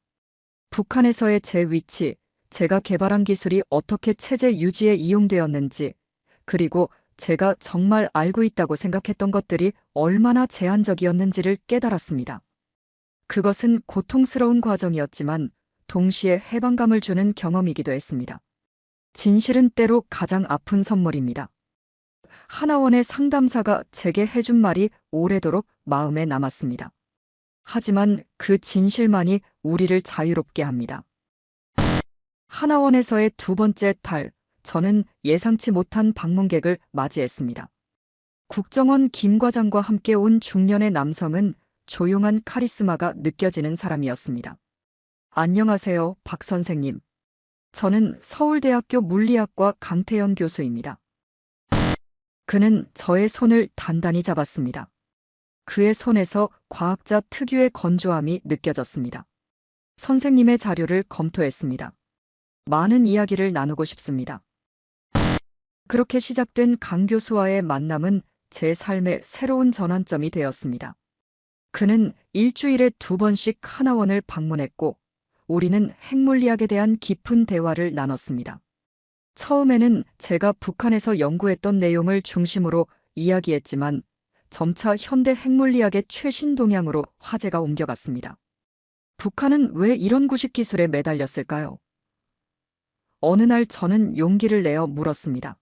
S2: 북한에서의 제 위치, 제가 개발한 기술이 어떻게 체제 유지에 이용되었는지, 그리고 제가 정말 알고 있다고 생각했던 것들이 얼마나 제한적이었는지를 깨달았습니다. 그것은 고통스러운 과정이었지만 동시에 해방감을 주는 경험이기도 했습니다. 진실은 때로 가장 아픈 선물입니다. 하나원의 상담사가 제게 해준 말이 오래도록 마음에 남았습니다. 하지만 그 진실만이 우리를 자유롭게 합니다. 하나원에서의 두 번째 달, 저는 예상치 못한 방문객을 맞이했습니다. 국정원 김 과장과 함께 온 중년의 남성은 조용한 카리스마가 느껴지는 사람이었습니다. 안녕하세요, 박 선생님. 저는 서울대학교 물리학과 강태현 교수입니다. 그는 저의 손을 단단히 잡았습니다. 그의 손에서 과학자 특유의 건조함이 느껴졌습니다. 선생님의 자료를 검토했습니다. 많은 이야기를 나누고 싶습니다. 그렇게 시작된 강 교수와의 만남은 제 삶의 새로운 전환점이 되었습니다. 그는 일주일에 2번씩 하나원을 방문했고, 우리는 핵물리학에 대한 깊은 대화를 나눴습니다. 처음에는 제가 북한에서 연구했던 내용을 중심으로 이야기했지만, 점차 현대 핵물리학의 최신 동향으로 화제가 옮겨갔습니다. 북한은 왜 이런 구식 기술에 매달렸을까요? 어느 날 저는 용기를 내어 물었습니다.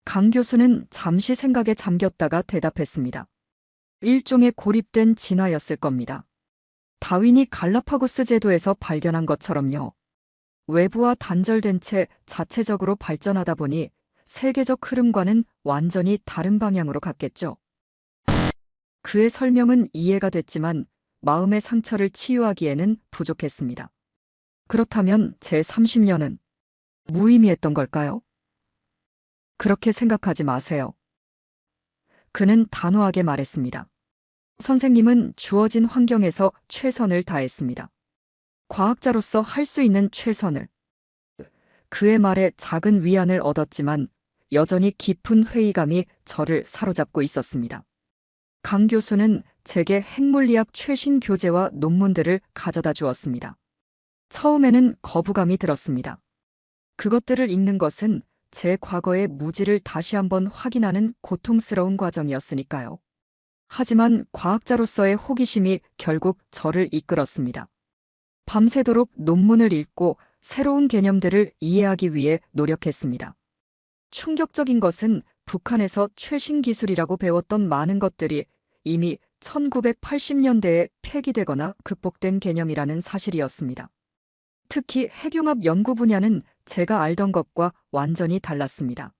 S2: 강 교수는 잠시 생각에 잠겼다가 대답했습니다. 일종의 고립된 진화였을 겁니다. 다윈이 갈라파고스 제도에서 발견한 것처럼요. 외부와 단절된 채 자체적으로 발전하다 보니 세계적 흐름과는 완전히 다른 방향으로 갔겠죠. 그의 설명은 이해가 됐지만 마음의 상처를 치유하기에는 부족했습니다. 그렇다면 제 30년은 무의미했던 걸까요? 그렇게 생각하지 마세요. 그는 단호하게 말했습니다. 선생님은 주어진 환경에서 최선을 다했습니다. 과학자로서 할 수 있는 최선을. 그의 말에 작은 위안을 얻었지만 여전히 깊은 회의감이 저를 사로잡고 있었습니다. 강 교수는 제게 핵물리학 최신 교재와 논문들을 가져다 주었습니다. 처음에는 거부감이 들었습니다. 그것들을 읽는 것은 제 과거의 무지를 다시 한번 확인하는 고통스러운 과정이었으니까요. 하지만 과학자로서의 호기심이 결국 저를 이끌었습니다. 밤새도록 논문을 읽고 새로운 개념들을 이해하기 위해 노력했습니다. 충격적인 것은 북한에서 최신 기술이라고 배웠던 많은 것들이 이미 1980년대에 폐기되거나 극복된 개념이라는 사실이었습니다. 특히 핵융합 연구 분야는 제가 알던 것과 완전히 달랐습니다.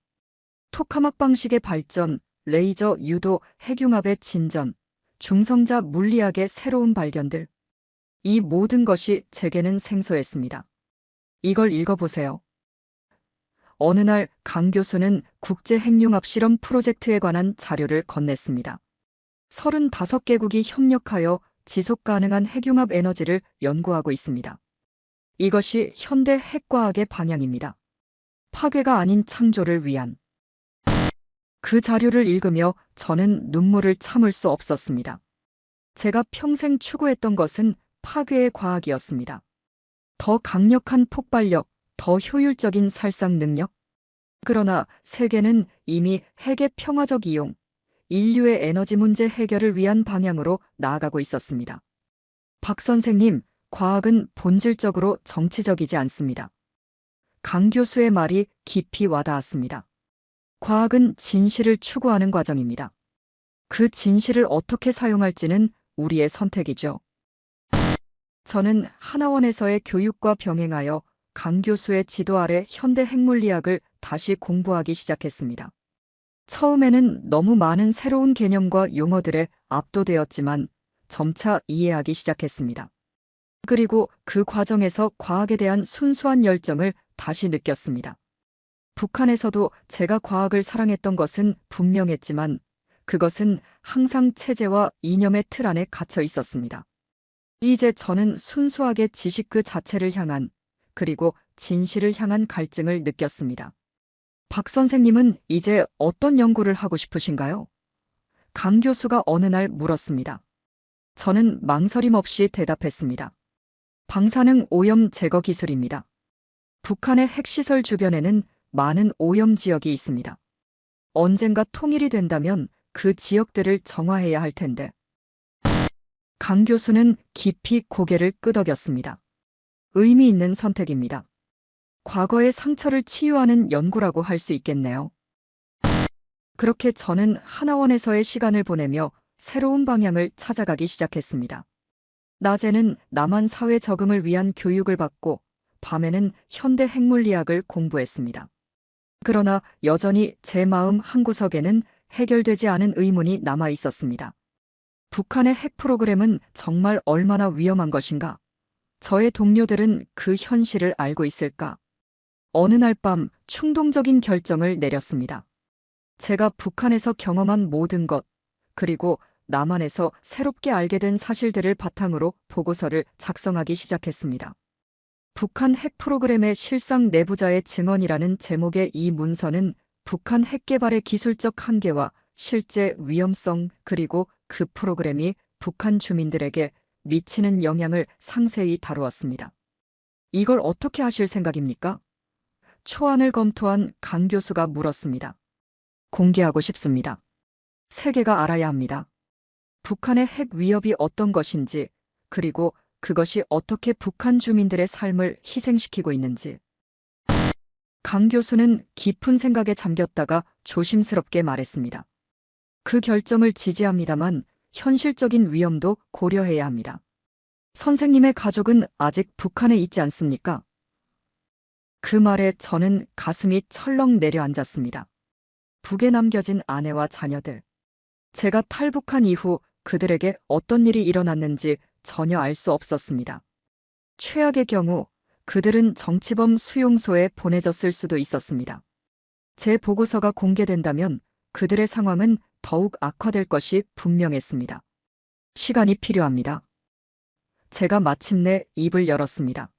S2: 토카막 방식의 발전, 레이저 유도 핵융합의 진전, 중성자 물리학의 새로운 발견들. 이 모든 것이 제게는 생소했습니다. 이걸 읽어보세요. 어느 날 강 교수는 국제 핵융합 실험 프로젝트에 관한 자료를 건넸습니다. 35개국이 협력하여 지속 가능한 핵융합 에너지를 연구하고 있습니다. 이것이 현대 핵과학의 방향입니다. 파괴가 아닌 창조를 위한. 그 자료를 읽으며 저는 눈물을 참을 수 없었습니다. 제가 평생 추구했던 것은 파괴의 과학이었습니다. 더 강력한 폭발력, 더 효율적인 살상 능력. 그러나 세계는 이미 핵의 평화적 이용, 인류의 에너지 문제 해결을 위한 방향으로 나아가고 있었습니다. 박 선생님, 과학은 본질적으로 정치적이지 않습니다. 강 교수의 말이 깊이 와닿았습니다. 과학은 진실을 추구하는 과정입니다. 그 진실을 어떻게 사용할지는 우리의 선택이죠. 저는 하나원에서의 교육과 병행하여 강 교수의 지도 아래 현대 핵물리학을 다시 공부하기 시작했습니다. 처음에는 너무 많은 새로운 개념과 용어들에 압도되었지만 점차 이해하기 시작했습니다. 그리고 그 과정에서 과학에 대한 순수한 열정을 다시 느꼈습니다. 북한에서도 제가 과학을 사랑했던 것은 분명했지만 그것은 항상 체제와 이념의 틀 안에 갇혀 있었습니다. 이제 저는 순수하게 지식 그 자체를 향한, 그리고 진실을 향한 갈증을 느꼈습니다. 박 선생님은 이제 어떤 연구를 하고 싶으신가요? 강 교수가 어느 날 물었습니다. 저는 망설임 없이 대답했습니다. 방사능 오염 제거 기술입니다. 북한의 핵시설 주변에는 많은 오염 지역이 있습니다. 언젠가 통일이 된다면 그 지역들을 정화해야 할 텐데. 강 교수는 깊이 고개를 끄덕였습니다. 의미 있는 선택입니다. 과거의 상처를 치유하는 연구라고 할 수 있겠네요. 그렇게 저는 하나원에서의 시간을 보내며 새로운 방향을 찾아가기 시작했습니다. 낮에는 남한 사회 적응을 위한 교육을 받고 밤에는 현대 핵물리학을 공부했습니다. 그러나 여전히 제 마음 한구석에는 해결되지 않은 의문이 남아 있었습니다. 북한의 핵 프로그램은 정말 얼마나 위험한 것인가? 저의 동료들은 그 현실을 알고 있을까? 어느 날 밤 충동적인 결정을 내렸습니다. 제가 북한에서 경험한 모든 것, 그리고 남한에서 새롭게 알게 된 사실들을 바탕으로 보고서를 작성하기 시작했습니다. 북한 핵 프로그램의 실상 내부자의 증언이라는 제목의 이 문서는 북한 핵 개발의 기술적 한계와 실제 위험성 그리고 그 프로그램이 북한 주민들에게 미치는 영향을 상세히 다루었습니다. 이걸 어떻게 하실 생각입니까? 초안을 검토한 강 교수가 물었습니다. 공개하고 싶습니다. 세계가 알아야 합니다. 북한의 핵 위협이 어떤 것인지, 그리고 그것이 어떻게 북한 주민들의 삶을 희생시키고 있는지. 강 교수는 깊은 생각에 잠겼다가 조심스럽게 말했습니다. 그 결정을 지지합니다만 현실적인 위험도 고려해야 합니다. 선생님의 가족은 아직 북한에 있지 않습니까? 그 말에 저는 가슴이 철렁 내려앉았습니다. 북에 남겨진 아내와 자녀들. 제가 탈북한 이후 그들에게 어떤 일이 일어났는지 전혀 알 수 없었습니다. 최악의 경우 그들은 정치범 수용소에 보내졌을 수도 있었습니다. 제 보고서가 공개된다면 그들의 상황은 더욱 악화될 것이 분명했습니다. 시간이 필요합니다. 제가 마침내 입을 열었습니다.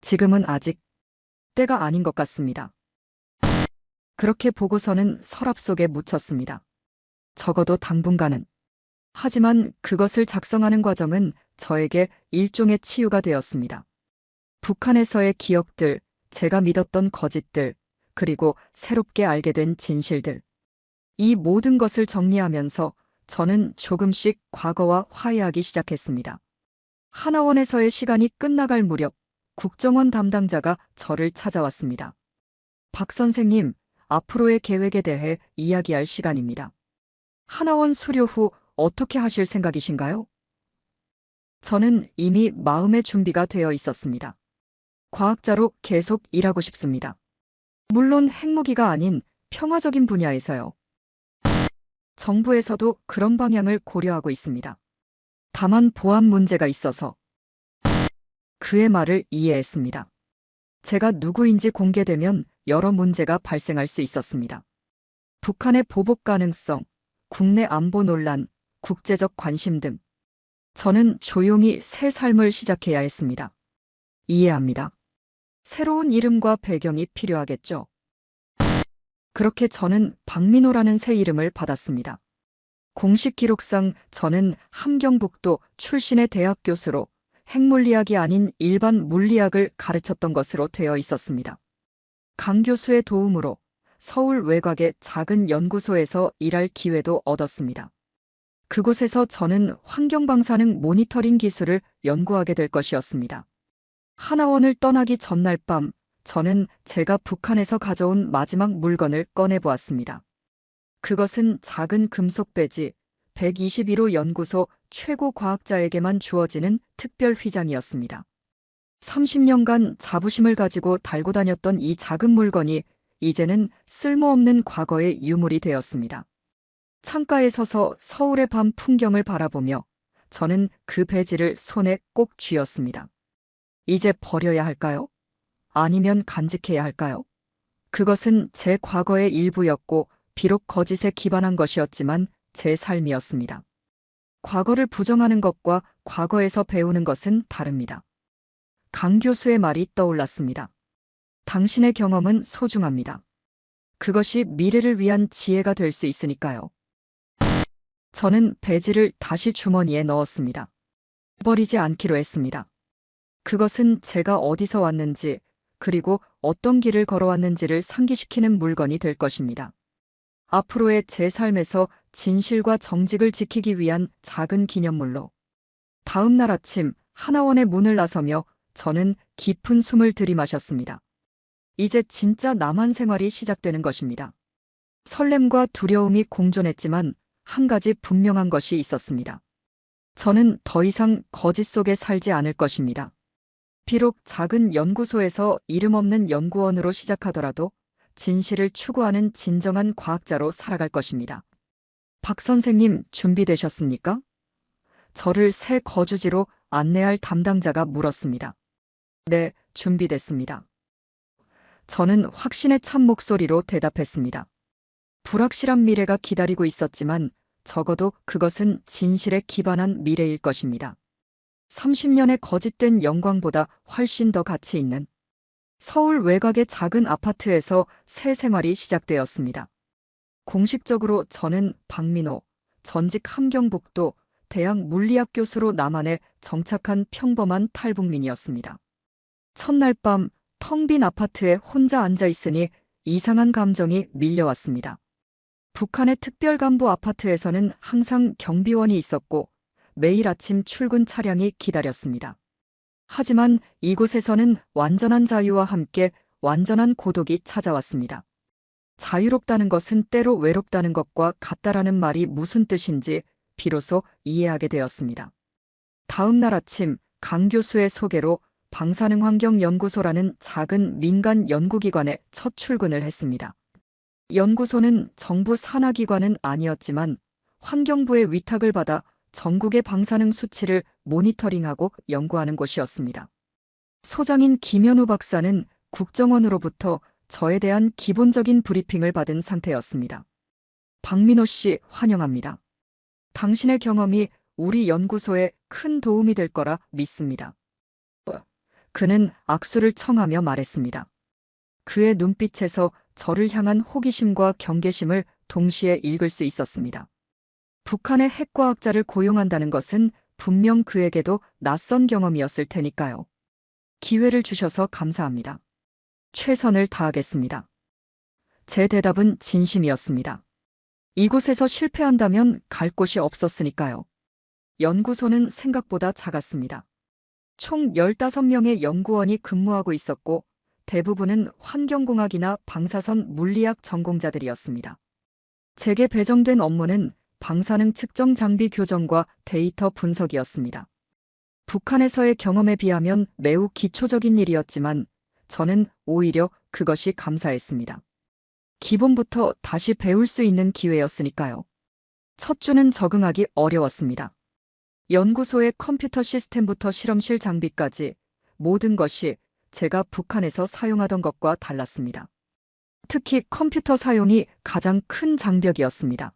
S2: 지금은 아직 때가 아닌 것 같습니다. 그렇게 보고서는 서랍 속에 묻혔습니다. 적어도 당분간은. 하지만 그것을 작성하는 과정은 저에게 일종의 치유가 되었습니다. 북한에서의 기억들, 제가 믿었던 거짓들, 그리고 새롭게 알게 된 진실들. 이 모든 것을 정리하면서 저는 조금씩 과거와 화해하기 시작했습니다. 하나원에서의 시간이 끝나갈 무렵 국정원 담당자가 저를 찾아왔습니다. 박 선생님, 앞으로의 계획에 대해 이야기할 시간입니다. 하나원 수료 후 어떻게 하실 생각이신가요? 저는 이미 마음의 준비가 되어 있었습니다. 과학자로 계속 일하고 싶습니다. 물론 핵무기가 아닌 평화적인 분야에서요. 정부에서도 그런 방향을 고려하고 있습니다. 다만 보안 문제가 있어서. 그의 말을 이해했습니다. 제가 누구인지 공개되면 여러 문제가 발생할 수 있었습니다. 북한의 보복 가능성, 국내 안보 논란, 국제적 관심 등. 저는 조용히 새 삶을 시작해야 했습니다. 이해합니다. 새로운 이름과 배경이 필요하겠죠. 그렇게 저는 박민호라는 새 이름을 받았습니다. 공식 기록상 저는 함경북도 출신의 대학 교수로 핵물리학이 아닌 일반 물리학을 가르쳤던 것으로 되어 있었습니다. 강 교수의 도움으로 서울 외곽의 작은 연구소에서 일할 기회도 얻었습니다. 그곳에서 저는 환경방사능 모니터링 기술을 연구하게 될 것이었습니다. 하나원을 떠나기 전날 밤, 저는 제가 북한에서 가져온 마지막 물건을 꺼내보았습니다. 그것은 작은 금속 배지, 121호 연구소 최고 과학자에게만 주어지는 특별 휘장이었습니다. 30년간 자부심을 가지고 달고 다녔던 이 작은 물건이 이제는 쓸모없는 과거의 유물이 되었습니다. 창가에 서서 서울의 밤 풍경을 바라보며 저는 그 배지를 손에 꼭 쥐었습니다. 이제 버려야 할까요? 아니면 간직해야 할까요? 그것은 제 과거의 일부였고 비록 거짓에 기반한 것이었지만 제 삶이었습니다. 과거를 부정하는 것과 과거에서 배우는 것은 다릅니다. 강 교수의 말이 떠올랐습니다. 당신의 경험은 소중합니다. 그것이 미래를 위한 지혜가 될 수 있으니까요. 저는 배지를 다시 주머니에 넣었습니다. 버리지 않기로 했습니다. 그것은 제가 어디서 왔는지, 그리고 어떤 길을 걸어왔는지를 상기시키는 물건이 될 것입니다. 앞으로의 제 삶에서 진실과 정직을 지키기 위한 작은 기념물로. 다음 날 아침 하나원의 문을 나서며 저는 깊은 숨을 들이마셨습니다. 이제 진짜 남한 생활이 시작되는 것입니다. 설렘과 두려움이 공존했지만 한 가지 분명한 것이 있었습니다. 저는 더 이상 거짓 속에 살지 않을 것입니다. 비록 작은 연구소에서 이름 없는 연구원으로 시작하더라도 진실을 추구하는 진정한 과학자로 살아갈 것입니다. 박 선생님, 준비되셨습니까? 저를 새 거주지로 안내할 담당자가 물었습니다. 네, 준비됐습니다. 저는 확신에 찬 목소리로 대답했습니다. 불확실한 미래가 기다리고 있었지만 적어도 그것은 진실에 기반한 미래일 것입니다. 30년의 거짓된 영광보다 훨씬 더 가치 있는 서울 외곽의 작은 아파트에서 새 생활이 시작되었습니다. 공식적으로 저는 박민호, 전직 함경북도 대학 물리학 교수로 남한에 정착한 평범한 탈북민이었습니다. 첫날 밤 텅 빈 아파트에 혼자 앉아 있으니 이상한 감정이 밀려왔습니다. 북한의 특별간부 아파트에서는 항상 경비원이 있었고 매일 아침 출근 차량이 기다렸습니다. 하지만 이곳에서는 완전한 자유와 함께 완전한 고독이 찾아왔습니다. 자유롭다는 것은 때로 외롭다는 것과 같다라는 말이 무슨 뜻인지 비로소 이해하게 되었습니다. 다음 날 아침 강 교수의 소개로 방사능환경연구소라는 작은 민간 연구기관에 첫 출근을 했습니다. 연구소는 정부 산하기관은 아니었지만 환경부의 위탁을 받아 전국의 방사능 수치를 모니터링하고 연구하는 곳이었습니다. 소장인 김현우 박사는 국정원으로부터 저에 대한 기본적인 브리핑을 받은 상태였습니다. 박민호 씨 환영합니다. 당신의 경험이 우리 연구소에 큰 도움이 될 거라 믿습니다. 그는 악수를 청하며 말했습니다. 그의 눈빛에서 저를 향한 호기심과 경계심을 동시에 읽을 수 있었습니다. 북한의 핵과학자를 고용한다는 것은 분명 그에게도 낯선 경험이었을 테니까요. 기회를 주셔서 감사합니다. 최선을 다하겠습니다. 제 대답은 진심이었습니다. 이곳에서 실패한다면 갈 곳이 없었으니까요. 연구소는 생각보다 작았습니다. 총 15명의 연구원이 근무하고 있었고 대부분은 환경공학이나 방사선 물리학 전공자들이었습니다. 제게 배정된 업무는 방사능 측정 장비 교정과 데이터 분석이었습니다. 북한에서의 경험에 비하면 매우 기초적인 일이었지만 저는 오히려 그것이 감사했습니다. 기본부터 다시 배울 수 있는 기회였으니까요. 첫 주는 적응하기 어려웠습니다. 연구소의 컴퓨터 시스템부터 실험실 장비까지 모든 것이 제가 북한에서 사용하던 것과 달랐습니다. 특히 컴퓨터 사용이 가장 큰 장벽이었습니다.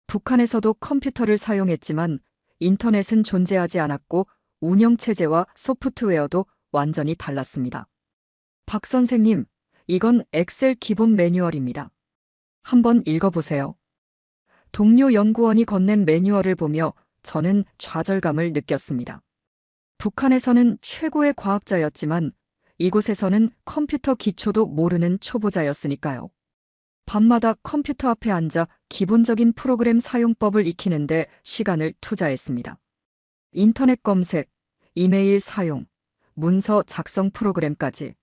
S2: 북한에서도 컴퓨터를 사용했지만 인터넷은 존재하지 않았고 운영체제와 소프트웨어도 완전히 달랐습니다. 박 선생님, 이건 엑셀 기본 매뉴얼입니다. 한번 읽어보세요. 동료 연구원이 건넨 매뉴얼을 보며 저는 좌절감을 느꼈습니다. 북한에서는 최고의 과학자였지만 이곳에서는 컴퓨터 기초도 모르는 초보자였으니까요. 밤마다 컴퓨터 앞에 앉아 기본적인 프로그램 사용법을 익히는데 시간을 투자했습니다. 인터넷 검색, 이메일 사용, 문서 작성 프로그램까지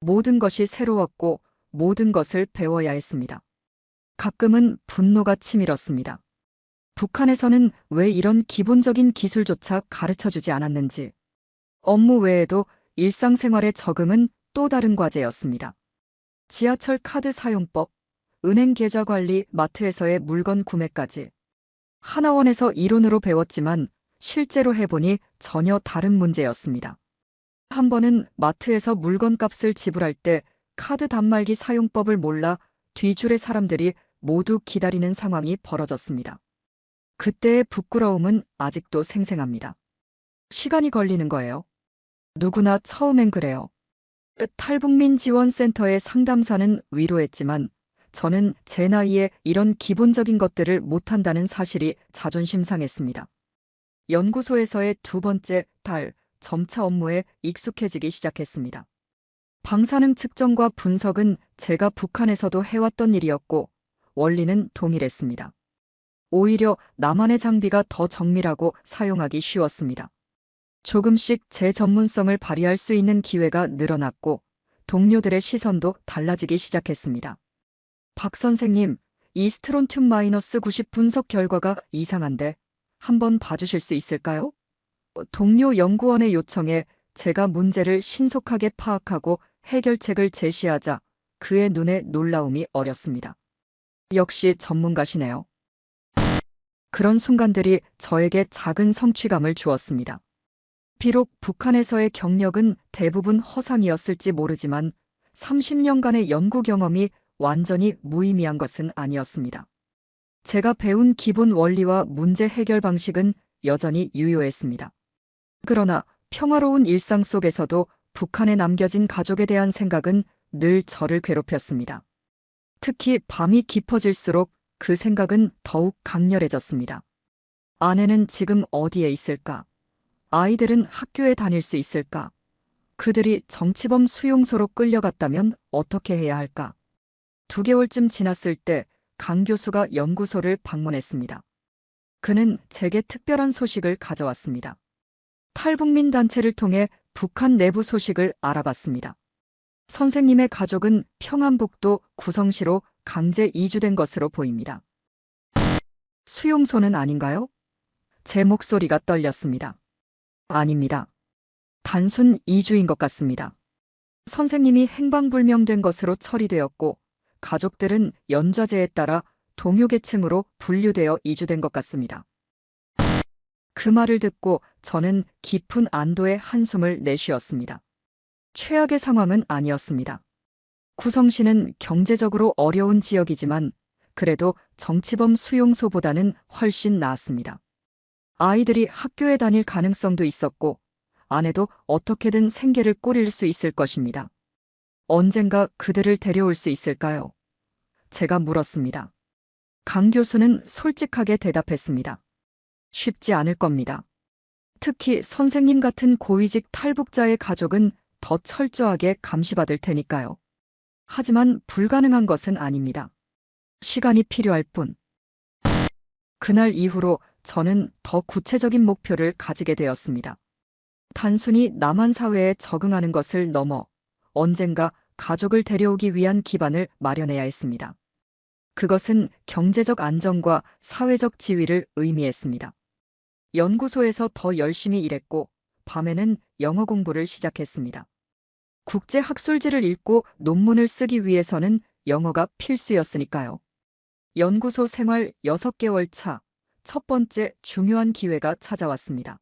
S2: 모든 것이 새로웠고 모든 것을 배워야 했습니다. 가끔은 분노가 치밀었습니다. 북한에서는 왜 이런 기본적인 기술조차 가르쳐주지 않았는지. 업무 외에도 일상생활의 적응은 또 다른 과제였습니다. 지하철 카드 사용법, 은행 계좌 관리, 마트에서의 물건 구매까지. 하나원에서 이론으로 배웠지만 실제로 해보니 전혀 다른 문제였습니다. 한 번은 마트에서 물건값을 지불할 때 카드 단말기 사용법을 몰라 뒤줄의 사람들이 모두 기다리는 상황이 벌어졌습니다. 그때의 부끄러움은 아직도 생생합니다. 시간이 걸리는 거예요. 누구나 처음엔 그래요. 탈북민 지원센터의 상담사는 위로했지만 저는 제 나이에 이런 기본적인 것들을 못한다는 사실이 자존심 상했습니다. 연구소에서의 두 번째 달 점차 업무에 익숙해지기 시작했습니다. 방사능 측정과 분석은 제가 북한에서도 해왔던 일이었고 원리는 동일했습니다. 오히려 남한의 장비가 더 정밀하고 사용하기 쉬웠습니다. 조금씩 제 전문성을 발휘할 수 있는 기회가 늘어났고 동료들의 시선도 달라지기 시작했습니다. 박 선생님, 이 스트론튬-90 분석 결과가 이상한데 한번 봐주실 수 있을까요? 동료 연구원의 요청에 제가 문제를 신속하게 파악하고 해결책을 제시하자 그의 눈에 놀라움이 어렸습니다. 역시 전문가시네요. 그런 순간들이 저에게 작은 성취감을 주었습니다. 비록 북한에서의 경력은 대부분 허상이었을지 모르지만 30년간의 연구 경험이 완전히 무의미한 것은 아니었습니다. 제가 배운 기본 원리와 문제 해결 방식은 여전히 유효했습니다. 그러나 평화로운 일상 속에서도 북한에 남겨진 가족에 대한 생각은 늘 저를 괴롭혔습니다. 특히 밤이 깊어질수록 그 생각은 더욱 강렬해졌습니다. 아내는 지금 어디에 있을까? 아이들은 학교에 다닐 수 있을까? 그들이 정치범 수용소로 끌려갔다면 어떻게 해야 할까? 2개월쯤 지났을 때 강 교수가 연구소를 방문했습니다. 그는 제게 특별한 소식을 가져왔습니다. 탈북민 단체를 통해 북한 내부 소식을 알아봤습니다. 선생님의 가족은 평안북도 구성시로 강제 이주된 것으로 보입니다. 수용소는 아닌가요? 제 목소리가 떨렸습니다. 아닙니다. 단순 이주인 것 같습니다. 선생님이 행방불명된 것으로 처리되었고 가족들은 연좌제에 따라 동요계층으로 분류되어 이주된 것 같습니다. 그 말을 듣고 저는 깊은 안도의 한숨을 내쉬었습니다. 최악의 상황은 아니었습니다. 구성시는 경제적으로 어려운 지역이지만 그래도 정치범 수용소보다는 훨씬 나았습니다. 아이들이 학교에 다닐 가능성도 있었고 아내도 어떻게든 생계를 꾸릴 수 있을 것입니다. 언젠가 그들을 데려올 수 있을까요? 제가 물었습니다. 강 교수는 솔직하게 대답했습니다. 쉽지 않을 겁니다. 특히 선생님 같은 고위직 탈북자의 가족은 더 철저하게 감시받을 테니까요. 하지만 불가능한 것은 아닙니다. 시간이 필요할 뿐. 그날 이후로 저는 더 구체적인 목표를 가지게 되었습니다. 단순히 남한 사회에 적응하는 것을 넘어 언젠가 가족을 데려오기 위한 기반을 마련해야 했습니다. 그것은 경제적 안정과 사회적 지위를 의미했습니다. 연구소에서 더 열심히 일했고 밤에는 영어 공부를 시작했습니다. 국제 학술지를 읽고 논문을 쓰기 위해서는 영어가 필수였으니까요. 연구소 생활 6개월 차, 첫 번째 중요한 기회가 찾아왔습니다.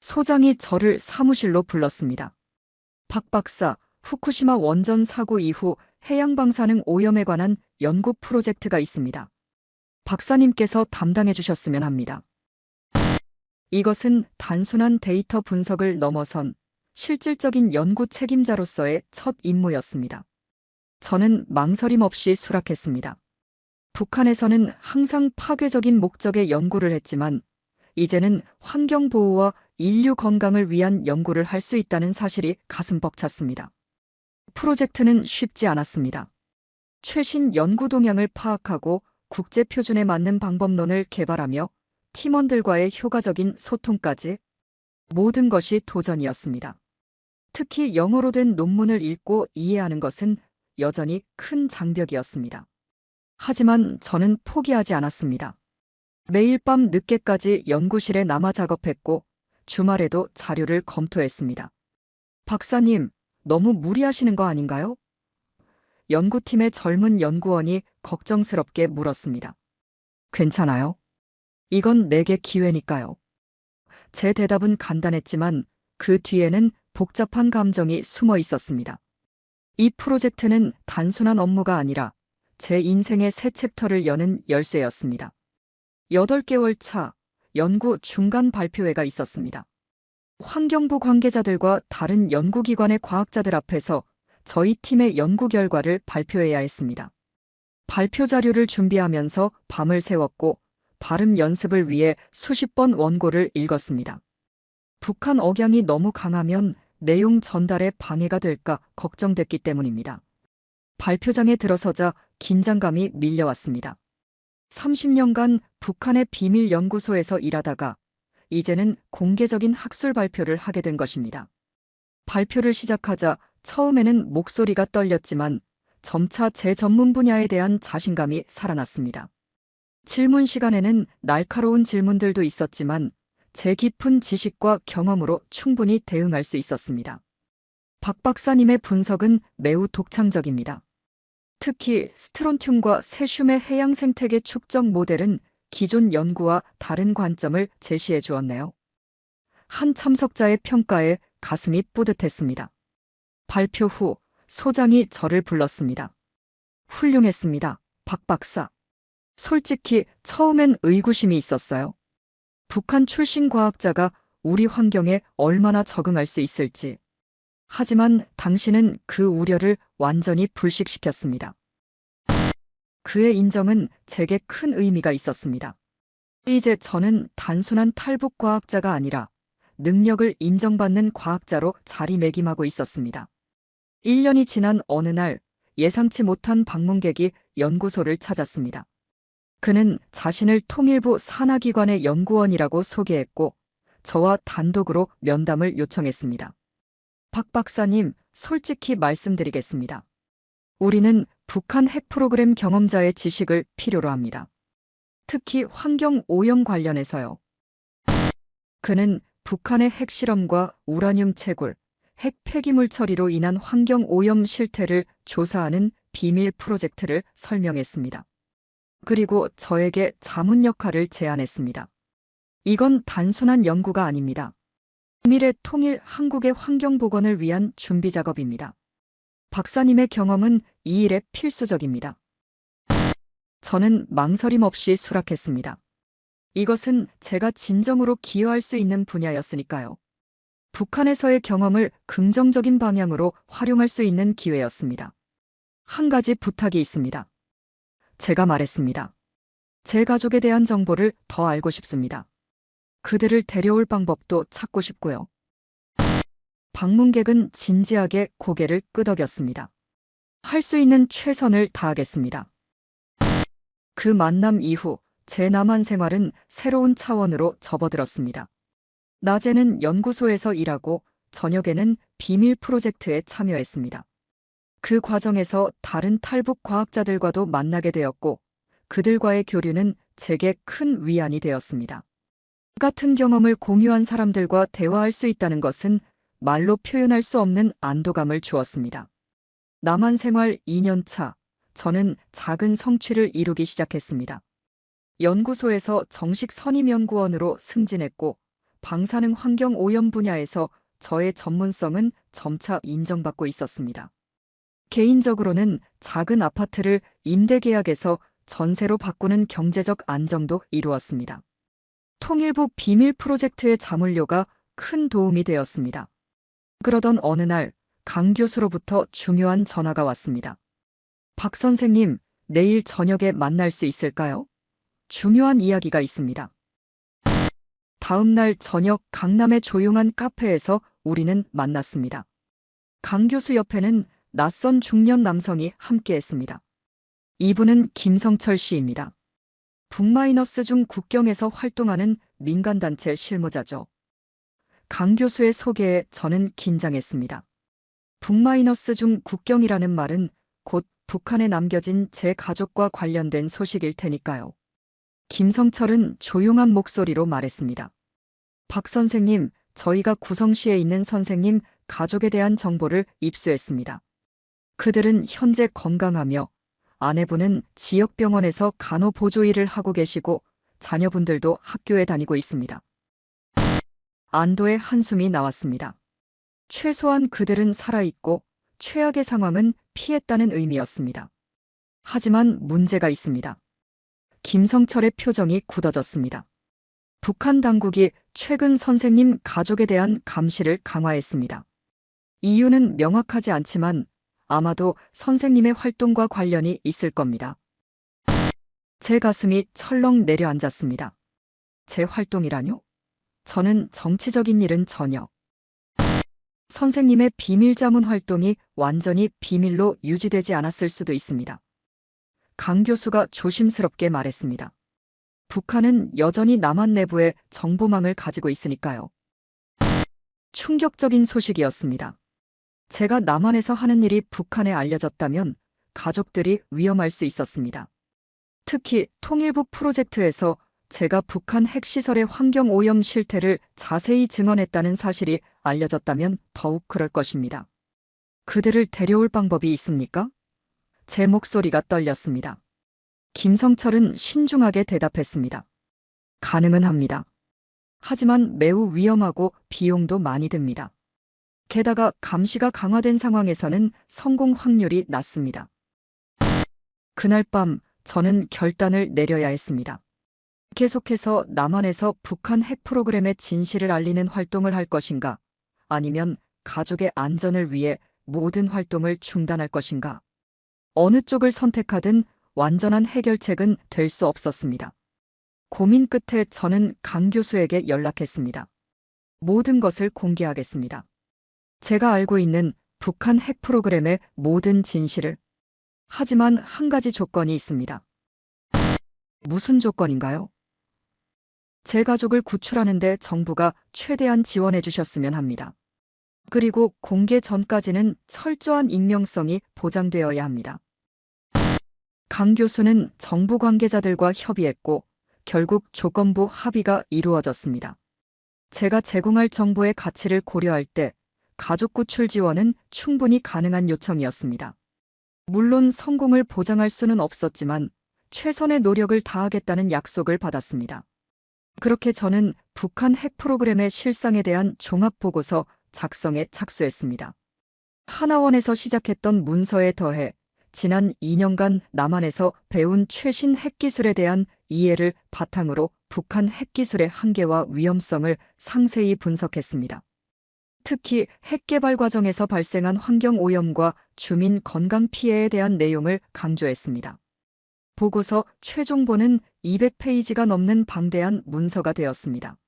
S2: 소장이 저를 사무실로 불렀습니다. 박 박사, 후쿠시마 원전 사고 이후 해양방사능 오염에 관한 연구 프로젝트가 있습니다. 박사님께서 담당해 주셨으면 합니다. 이것은 단순한 데이터 분석을 넘어선 실질적인 연구 책임자로서의 첫 임무였습니다. 저는 망설임 없이 수락했습니다. 북한에서는 항상 파괴적인 목적의 연구를 했지만 이제는 환경보호와 인류 건강을 위한 연구를 할 수 있다는 사실이 가슴 벅찼습니다. 프로젝트는 쉽지 않았습니다. 최신 연구 동향을 파악하고 국제 표준에 맞는 방법론을 개발하며 팀원들과의 효과적인 소통까지 모든 것이 도전이었습니다. 특히 영어로 된 논문을 읽고 이해하는 것은 여전히 큰 장벽이었습니다. 하지만 저는 포기하지 않았습니다. 매일 밤 늦게까지 연구실에 남아 작업했고 주말에도 자료를 검토했습니다. 박사님, 너무 무리하시는 거 아닌가요? 연구팀의 젊은 연구원이 걱정스럽게 물었습니다. 괜찮아요? 이건 내게 기회니까요. 제 대답은 간단했지만 그 뒤에는 복잡한 감정이 숨어 있었습니다. 이 프로젝트는 단순한 업무가 아니라 제 인생의 새 챕터를 여는 열쇠였습니다. 8개월 차 연구 중간 발표회가 있었습니다. 환경부 관계자들과 다른 연구기관의 과학자들 앞에서 저희 팀의 연구 결과를 발표해야 했습니다. 발표 자료를 준비하면서 밤을 새웠고 발음 연습을 위해 수십 번 원고를 읽었습니다. 북한 억양이 너무 강하면 내용 전달에 방해가 될까 걱정됐기 때문입니다. 발표장에 들어서자 긴장감이 밀려왔습니다. 30년간 북한의 비밀 연구소에서 일하다가 이제는 공개적인 학술 발표를 하게 된 것입니다. 발표를 시작하자 처음에는 목소리가 떨렸지만 점차 제 전문 분야에 대한 자신감이 살아났습니다. 질문 시간에는 날카로운 질문들도 있었지만 제 깊은 지식과 경험으로 충분히 대응할 수 있었습니다. 박 박사님의 분석은 매우 독창적입니다. 특히 스트론튬과 세슘의 해양 생태계 축적 모델은 기존 연구와 다른 관점을 제시해 주었네요. 한 참석자의 평가에 가슴이 뿌듯했습니다. 발표 후 소장이 저를 불렀습니다. 훌륭했습니다, 박 박사. 솔직히 처음엔 의구심이 있었어요. 북한 출신 과학자가 우리 환경에 얼마나 적응할 수 있을지. 하지만 당신은 그 우려를 완전히 불식시켰습니다. 그의 인정은 제게 큰 의미가 있었습니다. 이제 저는 단순한 탈북 과학자가 아니라 능력을 인정받는 과학자로 자리매김하고 있었습니다. 1년이 지난 어느 날 예상치 못한 방문객이 연구소를 찾았습니다. 그는 자신을 통일부 산하기관의 연구원이라고 소개했고 저와 단독으로 면담을 요청했습니다. 박 박사님, 솔직히 말씀드리겠습니다. 우리는 북한 핵 프로그램 경험자의 지식을 필요로 합니다. 특히 환경 오염 관련해서요. 그는 북한의 핵실험과 우라늄 채굴, 핵 폐기물 처리로 인한 환경 오염 실태를 조사하는 비밀 프로젝트를 설명했습니다. 그리고 저에게 자문 역할을 제안했습니다. 이건 단순한 연구가 아닙니다. 미래 통일 한국의 환경 복원을 위한 준비 작업입니다. 박사님의 경험은 이 일에 필수적입니다. 저는 망설임 없이 수락했습니다. 이것은 제가 진정으로 기여할 수 있는 분야였으니까요. 북한에서의 경험을 긍정적인 방향으로 활용할 수 있는 기회였습니다. 한 가지 부탁이 있습니다. 제가 말했습니다. 제 가족에 대한 정보를 더 알고 싶습니다. 그들을 데려올 방법도 찾고 싶고요. 방문객은 진지하게 고개를 끄덕였습니다. 할 수 있는 최선을 다하겠습니다. 그 만남 이후 제 남한 생활은 새로운 차원으로 접어들었습니다. 낮에는 연구소에서 일하고 저녁에는 비밀 프로젝트에 참여했습니다. 그 과정에서 다른 탈북 과학자들과도 만나게 되었고 그들과의 교류는 제게 큰 위안이 되었습니다. 같은 경험을 공유한 사람들과 대화할 수 있다는 것은 말로 표현할 수 없는 안도감을 주었습니다. 남한 생활 2년 차, 저는 작은 성취를 이루기 시작했습니다. 연구소에서 정식 선임연구원으로 승진했고 방사능 환경 오염 분야에서 저의 전문성은 점차 인정받고 있었습니다. 개인적으로는 작은 아파트를 임대계약에서 전세로 바꾸는 경제적 안정도 이루었습니다. 통일부 비밀 프로젝트의 자문료가 큰 도움이 되었습니다. 그러던 어느 날 강 교수로부터 중요한 전화가 왔습니다. 박 선생님, 내일 저녁에 만날 수 있을까요? 중요한 이야기가 있습니다. 다음 날 저녁 강남의 조용한 카페에서 우리는 만났습니다. 강 교수 옆에는 낯선 중년 남성이 함께했습니다. 이분은 김성철 씨입니다. 북마이너스 중 국경에서 활동하는 민간단체 실무자죠. 강 교수의 소개에 저는 긴장했습니다. 북마이너스 중 국경이라는 말은 곧 북한에 남겨진 제 가족과 관련된 소식일 테니까요. 김성철은 조용한 목소리로 말했습니다. 박 선생님, 저희가 구성시에 있는 선생님 가족에 대한 정보를 입수했습니다. 그들은 현재 건강하며 아내분은 지역병원에서 간호보조 일을 하고 계시고 자녀분들도 학교에 다니고 있습니다. 안도의 한숨이 나왔습니다. 최소한 그들은 살아있고 최악의 상황은 피했다는 의미였습니다. 하지만 문제가 있습니다. 김성철의 표정이 굳어졌습니다. 북한 당국이 최근 선생님 가족에 대한 감시를 강화했습니다. 이유는 명확하지 않지만 아마도 선생님의 활동과 관련이 있을 겁니다. 제 가슴이 철렁 내려앉았습니다. 제 활동이라뇨? 저는 정치적인 일은 전혀. 선생님의 비밀 자문 활동이 완전히 비밀로 유지되지 않았을 수도 있습니다. 강 교수가 조심스럽게 말했습니다. 북한은 여전히 남한 내부에 정보망을 가지고 있으니까요. 충격적인 소식이었습니다. 제가 남한에서 하는 일이 북한에 알려졌다면 가족들이 위험할 수 있었습니다. 특히 통일부 프로젝트에서 제가 북한 핵시설의 환경 오염 실태를 자세히 증언했다는 사실이 알려졌다면 더욱 그럴 것입니다. 그들을 데려올 방법이 있습니까? 제 목소리가 떨렸습니다. 김성철은 신중하게 대답했습니다. 가능은 합니다. 하지만 매우 위험하고 비용도 많이 듭니다. 게다가 감시가 강화된 상황에서는 성공 확률이 낮습니다. 그날 밤 저는 결단을 내려야 했습니다. 계속해서 남한에서 북한 핵 프로그램의 진실을 알리는 활동을 할 것인가? 아니면 가족의 안전을 위해 모든 활동을 중단할 것인가? 어느 쪽을 선택하든 완전한 해결책은 될 수 없었습니다. 고민 끝에 저는 강 교수에게 연락했습니다. 모든 것을 공개하겠습니다. 제가 알고 있는 북한 핵 프로그램의 모든 진실을. 하지만 한 가지 조건이 있습니다. 무슨 조건인가요? 제 가족을 구출하는데 정부가 최대한 지원해 주셨으면 합니다. 그리고 공개 전까지는 철저한 익명성이 보장되어야 합니다. 강 교수는 정부 관계자들과 협의했고 결국 조건부 합의가 이루어졌습니다. 제가 제공할 정보의 가치를 고려할 때 가족 구출 지원은 충분히 가능한 요청이었습니다. 물론 성공을 보장할 수는 없었지만 최선의 노력을 다하겠다는 약속을 받았습니다. 그렇게 저는 북한 핵 프로그램의 실상에 대한 종합보고서 작성에 착수했습니다. 하나원에서 시작했던 문서에 더해 지난 2년간 남한에서 배운 최신 핵기술에 대한 이해를 바탕으로 북한 핵기술의 한계와 위험성을 상세히 분석했습니다. 특히 핵개발 과정에서 발생한 환경오염과 주민 건강 피해에 대한 내용을 강조했습니다. 보고서 최종본은 200페이지가 넘는 방대한 문서가 되었습니다.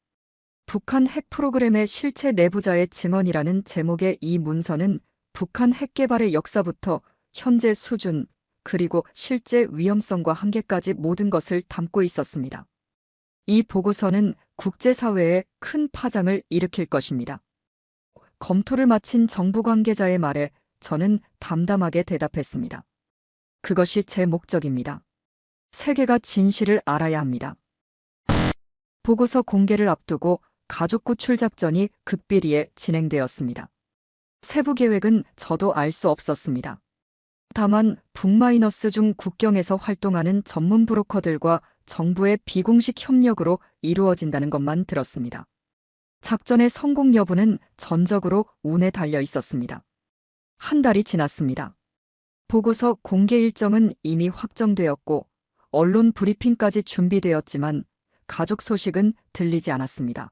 S2: 북한 핵 프로그램의 실체 내부자의 증언이라는 제목의 이 문서는 북한 핵개발의 역사부터 현재 수준, 그리고 실제 위험성과 한계까지 모든 것을 담고 있었습니다. 이 보고서는 국제사회에 큰 파장을 일으킬 것입니다. 검토를 마친 정부 관계자의 말에 저는 담담하게 대답했습니다. 그것이 제 목적입니다. 세계가 진실을 알아야 합니다. 보고서 공개를 앞두고 가족 구출 작전이 극비리에 진행되었습니다. 세부 계획은 저도 알 수 없었습니다. 다만 북마이너스 중 국경에서 활동하는 전문 브로커들과 정부의 비공식 협력으로 이루어진다는 것만 들었습니다. 작전의 성공 여부는 전적으로 운에 달려 있었습니다. 한 달이 지났습니다. 보고서 공개 일정은 이미 확정되었고 언론 브리핑까지 준비되었지만 가족 소식은 들리지 않았습니다.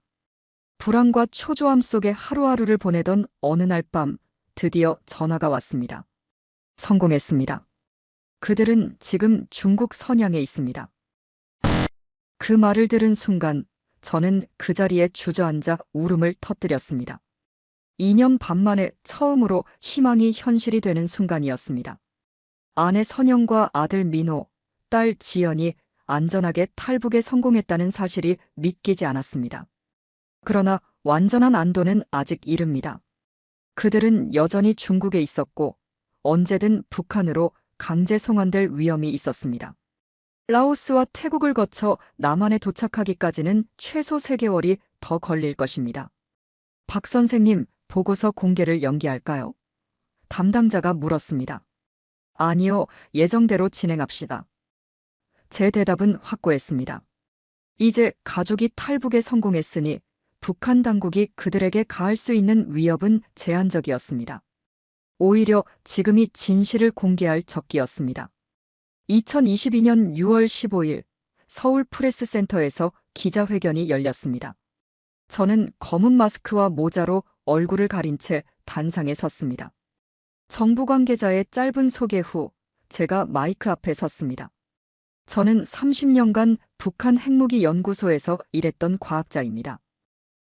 S2: 불안과 초조함 속에 하루하루를 보내던 어느 날 밤 드디어 전화가 왔습니다. 성공했습니다. 그들은 지금 중국 선양에 있습니다. 그 말을 들은 순간 저는 그 자리에 주저앉아 울음을 터뜨렸습니다. 2년 반 만에 처음으로 희망이 현실이 되는 순간이었습니다. 아내 선영과 아들 민호, 딸 지연이 안전하게 탈북에 성공했다는 사실이 믿기지 않았습니다. 그러나 완전한 안도는 아직 이릅니다. 그들은 여전히 중국에 있었고 언제든 북한으로 강제 송환될 위험이 있었습니다. 라오스와 태국을 거쳐 남한에 도착하기까지는 최소 3개월이 더 걸릴 것입니다. 박 선생님, 보고서 공개를 연기할까요? 담당자가 물었습니다. 아니요, 예정대로 진행합시다. 제 대답은 확고했습니다. 이제 가족이 탈북에 성공했으니 북한 당국이 그들에게 가할 수 있는 위협은 제한적이었습니다. 오히려 지금이 진실을 공개할 적기였습니다. 2022년 6월 15일 서울 프레스센터에서 기자회견이 열렸습니다. 저는 검은 마스크와 모자로 얼굴을 가린 채 단상에 섰습니다. 정부 관계자의 짧은 소개 후 제가 마이크 앞에 섰습니다. 저는 30년간 북한 핵무기 연구소에서 일했던 과학자입니다.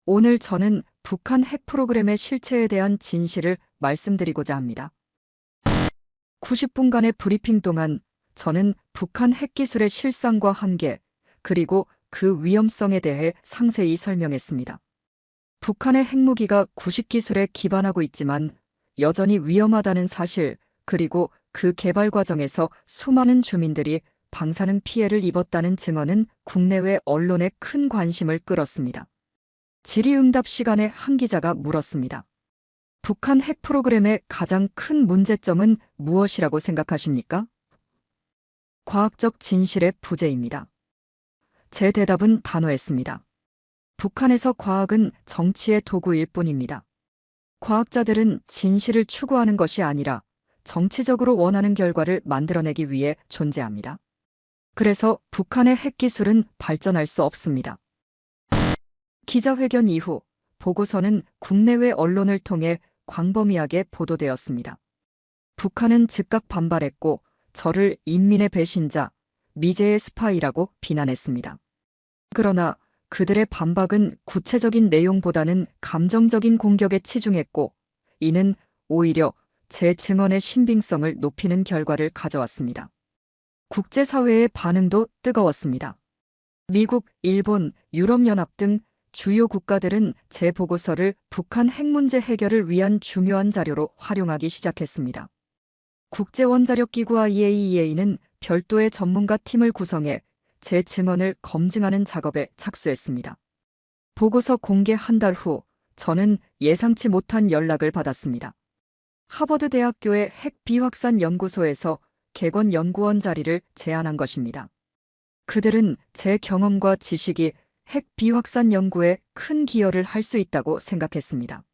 S2: 오늘 저는 북한 핵 프로그램의 실체에 대한 진실을 말씀드리고자 합니다. 90분간의 브리핑 동안 저는 북한 핵기술의 실상과 한계, 그리고 그 위험성에 대해 상세히 설명했습니다. 북한의 핵무기가 90기술에 기반하고 있지만 여전히 위험하다는 사실, 그리고 그 개발 과정에서 수많은 주민들이 방사능 피해를 입었다는 증언은 국내외 언론에 큰 관심을 끌었습니다. 질의응답 시간에 한 기자가 물었습니다. 북한 핵 프로그램의 가장 큰 문제점은 무엇이라고 생각하십니까? 과학적 진실의 부재입니다. 제 대답은 단호했습니다. 북한에서 과학은 정치의 도구일 뿐입니다. 과학자들은 진실을 추구하는 것이 아니라 정치적으로 원하는 결과를 만들어내기 위해 존재합니다. 그래서 북한의 핵기술은 발전할 수 없습니다. 기자회견 이후 보고서는 국내외 언론을 통해 광범위하게 보도되었습니다. 북한은 즉각 반발했고 저를 인민의 배신자, 미제의 스파이라고 비난했습니다. 그러나 그들의 반박은 구체적인 내용보다는 감정적인 공격에 치중했고 이는 오히려 제 증언의 신빙성을 높이는 결과를 가져왔습니다. 국제사회의 반응도 뜨거웠습니다. 미국, 일본, 유럽연합 등 주요 국가들은 제 보고서를 북한 핵 문제 해결을 위한 중요한 자료로 활용하기 시작했습니다. 국제원자력기구 IAEA는 별도의 전문가 팀을 구성해 제 증언을 검증하는 작업에 착수했습니다. 보고서 공개 한 달 후 저는 예상치 못한 연락을 받았습니다. 하버드 대학교의 핵 비확산 연구소에서 객원 연구원 자리를 제안한 것입니다. 그들은 제 경험과 지식이 핵 비확산 연구에 큰 기여를 할 수 있다고 생각했습니다.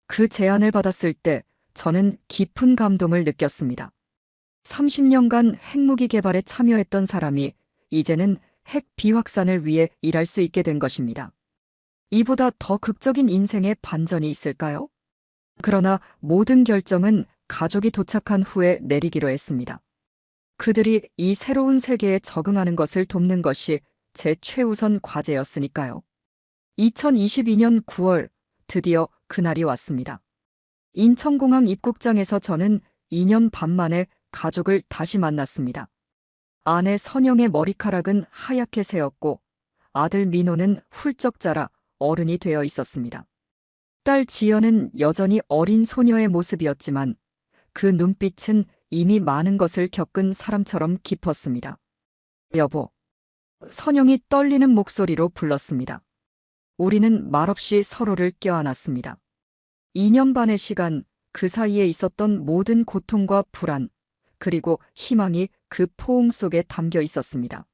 S2: 그 제안을 받았을 때 저는 깊은 감동을 느꼈습니다. 30년간 핵무기 개발에 참여했던 사람이 이제는 핵 비확산을 위해 일할 수 있게 된 것입니다. 이보다 더 극적인 인생의 반전이 있을까요? 그러나 모든 결정은 가족이 도착한 후에 내리기로 했습니다. 그들이 이 새로운 세계에 적응하는 것을 돕는 것이 제 최우선 과제였으니까요. 2022년 9월 드디어 그날이 왔습니다. 인천공항 입국장에서 저는 2년 반 만에 가족을 다시 만났습니다. 아내 선영의 머리카락은 하얗게 새었고 아들 민호는 훌쩍 자라 어른이 되어 있었습니다. 딸 지연은 여전히 어린 소녀의 모습이었지만 그 눈빛은 이미 많은 것을 겪은 사람처럼 깊었습니다. 여보. 선영이 떨리는 목소리로 불렀습니다. 우리는 말없이 서로를 껴안았습니다. 2년 반의 시간, 그 사이에 있었던 모든 고통과 불안, 그리고 희망이 그 포옹 속에 담겨 있었습니다.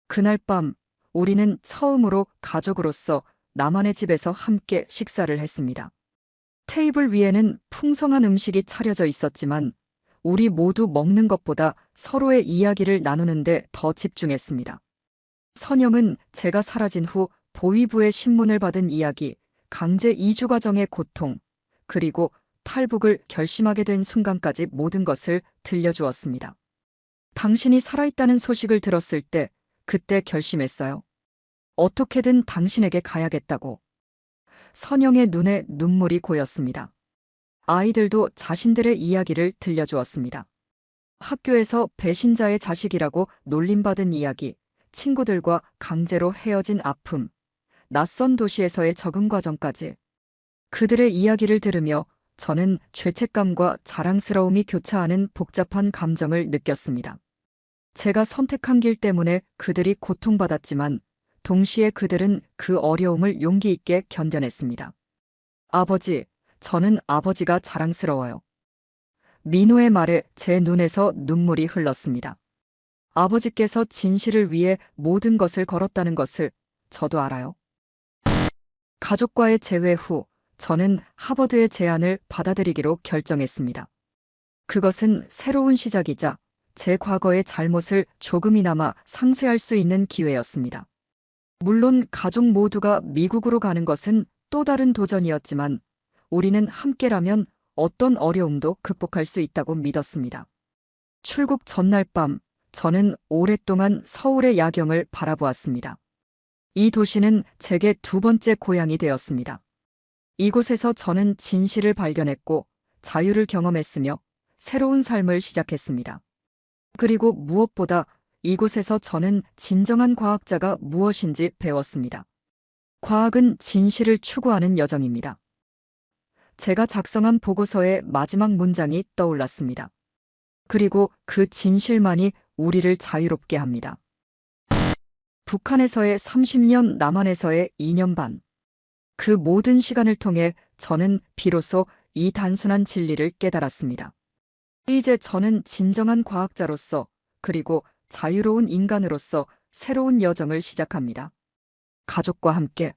S2: 그날 밤, 우리는 처음으로 가족으로서 나만의 집에서 함께 식사를 했습니다. 테이블 위에는 풍성한 음식이 차려져 있었지만 우리 모두 먹는 것보다 서로의 이야기를 나누는데 더 집중했습니다. 선영은 제가 사라진 후 보위부의 신문을 받은 이야기, 강제 이주 과정의 고통, 그리고 탈북을 결심하게 된 순간까지 모든 것을 들려주었습니다. 당신이 살아있다는 소식을 들었을 때 그때 결심했어요. 어떻게든 당신에게 가야겠다고. 선영의 눈에 눈물이 고였습니다. 아이들도 자신들의 이야기를 들려주었습니다. 학교에서 배신자의 자식이라고 놀림받은 이야기, 친구들과 강제로 헤어진 아픔, 낯선 도시에서의 적응 과정까지. 그들의 이야기를 들으며 저는 죄책감과 자랑스러움이 교차하는 복잡한 감정을 느꼈습니다. 제가 선택한 길 때문에 그들이 고통받았지만 동시에 그들은 그 어려움을 용기 있게 견뎌냈습니다. 아버지, 저는 아버지가 자랑스러워요. 민호의 말에 제 눈에서 눈물이 흘렀습니다. 아버지께서 진실을 위해 모든 것을 걸었다는 것을 저도 알아요. 가족과의 재회 후 저는 하버드의 제안을 받아들이기로 결정했습니다. 그것은 새로운 시작이자 제 과거의 잘못을 조금이나마 상쇄할 수 있는 기회였습니다. 물론 가족 모두가 미국으로 가는 것은 또 다른 도전이었지만 우리는 함께라면 어떤 어려움도 극복할 수 있다고 믿었습니다. 출국 전날 밤 저는 오랫동안 서울의 야경을 바라보았습니다. 이 도시는 제게 두 번째 고향이 되었습니다. 이곳에서 저는 진실을 발견했고 자유를 경험했으며 새로운 삶을 시작했습니다. 그리고 무엇보다 이곳에서 저는 진정한 과학자가 무엇인지 배웠습니다. 과학은 진실을 추구하는 여정입니다. 제가 작성한 보고서의 마지막 문장이 떠올랐습니다. 그리고 그 진실만이 우리를 자유롭게 합니다. 북한에서의 30년, 남한에서의 2년 반. 그 모든 시간을 통해 저는 비로소 이 단순한 진리를 깨달았습니다. 이제 저는 진정한 과학자로서 그리고 자유로운 인간으로서 새로운 여정을 시작합니다. 가족과 함께.